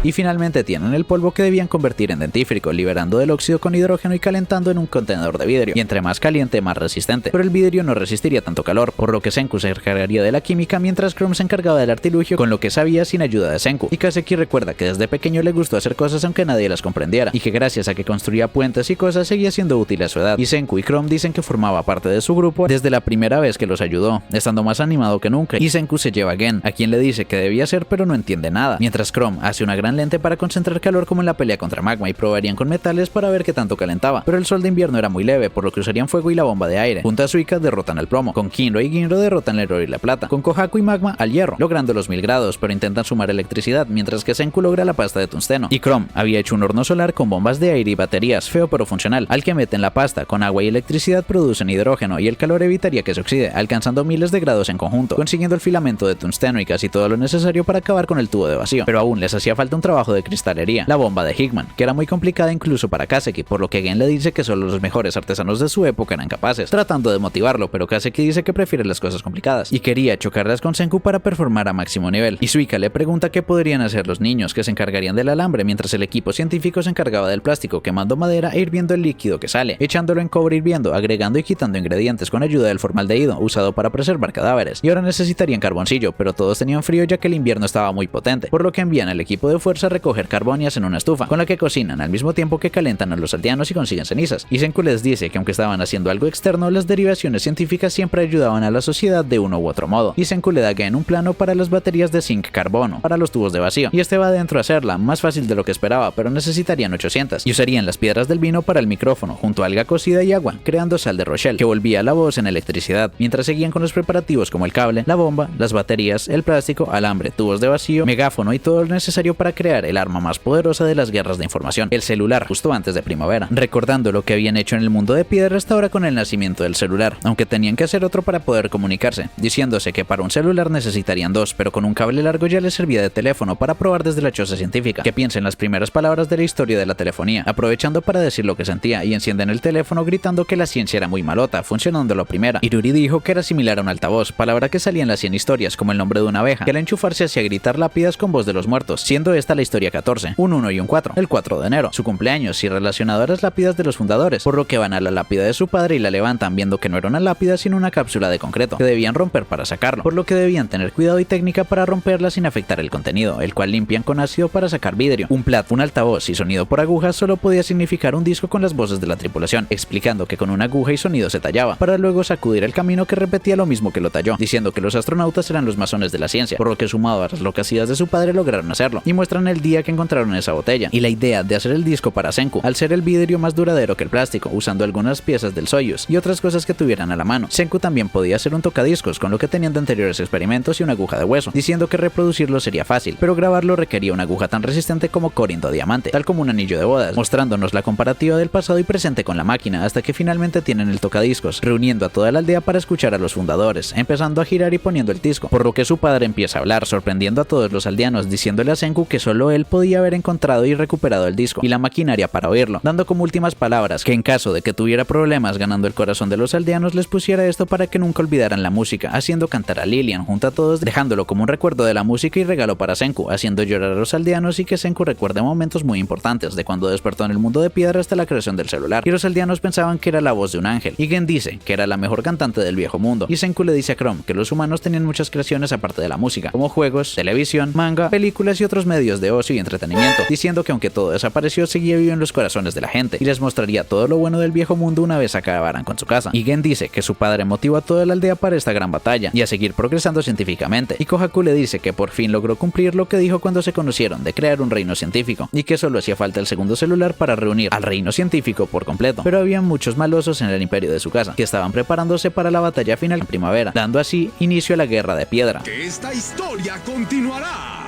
A: Y finalmente tienen el polvo que debían convertir en dentífrico, liberando del óxido con hidrógeno y calentando en un contenedor de vidrio, y entre más caliente más resistente, pero el vidrio no resistiría tanto calor, por lo que Senku se encargaría de la química mientras Chrome se encargaba del artilugio con lo que sabía sin ayuda de Senku. Y Kaseki recuerda que desde pequeño le gustó hacer cosas aunque nadie las comprendiera, y que gracias a que construía puentes y cosas seguía siendo útil a su edad, y Senku y Chrome dicen que formaba parte de su grupo desde la primera vez que los ayudó, estando más animado que nunca, y Senku se lleva a Gen, a quien le dice que debía hacer pero no entiende nada, mientras Chrome hace una gran lente para concentrar calor como en la pelea contra Magma y probarían con metales para ver qué tanto calentaba, pero el sol de invierno era muy leve, por lo que usarían fuego y la bomba de aire. Junto a Suika derrotan al plomo, con Kinro y Ginro derrotan el oro y la plata, con Kohaku y Magma al hierro, logrando los 1000 grados, pero intentan sumar electricidad, mientras que Senku logra la pasta de tungsteno, y Chrome había hecho un horno solar con bombas de aire y baterías, feo pero funcional, al que meten la pasta, con agua y electricidad producen hidrógeno, y el calor evitaría que se oxide, alcanzando miles de grados en conjunto, consiguiendo el filamento de tungsteno y casi todo lo necesario para acabar con el tubo de vacío, pero aún les hacía falta un trabajo de cristalería, la bomba de Hickman, que era muy complicada incluso para Kaseki, por lo que Gen le dice que solo los mejores artesanos de su época eran capaces, tratando de motivarlo, pero Kaseki dice que prefiere las cosas complicadas, y quería chocarlas con Senku para performar a máximo nivel, y Suika le pregunta qué podrían hacer los niños, que se encargarían del alambre, mientras el equipo científico se encargaba del plástico, quemando madera e hirviendo el líquido que sale, echándolo en cobre hirviendo, agregando y quitando ingredientes con ayuda del formaldehído, usado para preservar cadáveres, y ahora necesitarían carboncillo, pero todos tenían frío ya que el invierno estaba muy potente, por lo que envían al equipo de fuerza a recoger carbón y hacen una estufa, con la que cocinan al mismo tiempo que calentan a los aldeanos y consiguen cenizas, y Senku les dice que aunque estaban haciendo algo externo, las derivaciones científicas siempre ayudaban a la sociedad de uno u otro modo, y Senku le da a Gen un plano para las baterías de zinc carbono, para los tubos de vacío, y este va adentro a hacerla, más fácil de lo que esperaba, pero necesitarían 800, y usarían las piedras del vino para el micrófono, junto a alga cocida y agua, creando sal de Rochelle, que volvía la voz en electricidad, mientras seguían con los preparativos como el cable, la bomba, las baterías, el plástico, alambre, tubos de vacío, megáfono y todo lo necesario para crear el arma más poderosa de las guerras de información, el celular, justo antes de primavera, recordando lo que habían hecho en el mundo de piedra hasta ahora con el nacimiento del celular, aunque tenían que hacer otro para poder comunicarse, diciéndose que para un celular necesitarían dos, pero con un cable largo ya les servía de teléfono para probar desde la choza científica, que piensen las primeras palabras de la historia de la telefonía, aprovechando para decir lo que sentía, y encienden el teléfono gritando que la ciencia era muy malota, funcionando la primera. Iruri dijo que era similar a un altavoz, palabra que salía en las 100 historias, como el nombre de una abeja, que al enchufarse hacía gritar lápidas con voz de los muertos, siendo esta la historia 14, un 1 y un 4, el 4 de enero, su cumpleaños, y relacionado a las lápidas de los fundadores, por lo que van a la lápida de su padre y la levantan viendo que no era una lápida sino una cápsula de concreto, que debían romper para sacarlo, por lo que debían tener cuidado y técnica para romperla sin afectar el contenido, el cual limpian con ácido para sacar vidrio. Un plato, un altavoz y sonido por agujas solo podía significar un disco con las voces de la tripulación, explicando que con una aguja y sonido se tallaba, para luego sacudir el camino que repetía lo mismo que lo talló, diciendo que los astronautas eran los masones de la ciencia, por lo que sumado a las locuacidades de su padre lograron hacerlo, y muestran el día que encontraron esa botella, y la idea de hacer el disco para Senku, al ser el vidrio más duradero que el plástico, usando algunas piezas del Soyuz y otras cosas que tuvieran a la mano. Senku también podía hacer un tocadiscos con lo que tenían de anteriores experimentos y una aguja de hueso, diciendo que reproducirlo sería fácil, pero grabarlo requería una aguja tan resistente como Corindo diamante, tal como un anillo de bodas, mostrándonos la comparativa del pasado y presente con la máquina, hasta que finalmente tienen el tocadiscos, reuniendo a toda la aldea para escuchar a los fundadores, empezando a girar y poniendo el disco, por lo que su padre empieza a hablar, sorprendiendo a todos los aldeanos, diciéndole a Senku que solo él podía haber encontrado y recuperado el disco y la maquinaria para oírlo, dando como últimas palabras que en caso de que tuviera problemas ganando el corazón de los aldeanos les pusiera esto para que nunca olvidaran la música, haciendo cantar a Lilian junto a todos, dejándolo como un recuerdo de la música y regalo para Senku, haciendo llorar a los aldeanos y que Senku recuerde momentos muy importantes de cuando despertó en el mundo de piedra hasta la creación del celular, y los aldeanos pensaban que era la voz de un ángel, y Gen dice que era la mejor cantante del viejo mundo, y Senku le dice a Chrome que los humanos tenían muchas creaciones aparte de la música, como juegos, televisión, manga, películas y otros medios espacios de ocio y entretenimiento, diciendo que aunque todo desapareció, seguía vivo en los corazones de la gente y les mostraría todo lo bueno del viejo mundo una vez acabaran con su casa. Y Gen dice que su padre motivó a toda la aldea para esta gran batalla y a seguir progresando científicamente, y Kohaku le dice que por fin logró cumplir lo que dijo cuando se conocieron, de crear un reino científico, y que solo hacía falta el segundo celular para reunir al reino científico por completo. Pero había muchos malosos en el imperio de su casa, que estaban preparándose para la batalla final en primavera, dando así inicio a la Guerra de Piedra.
D: ¡Que esta historia continuará!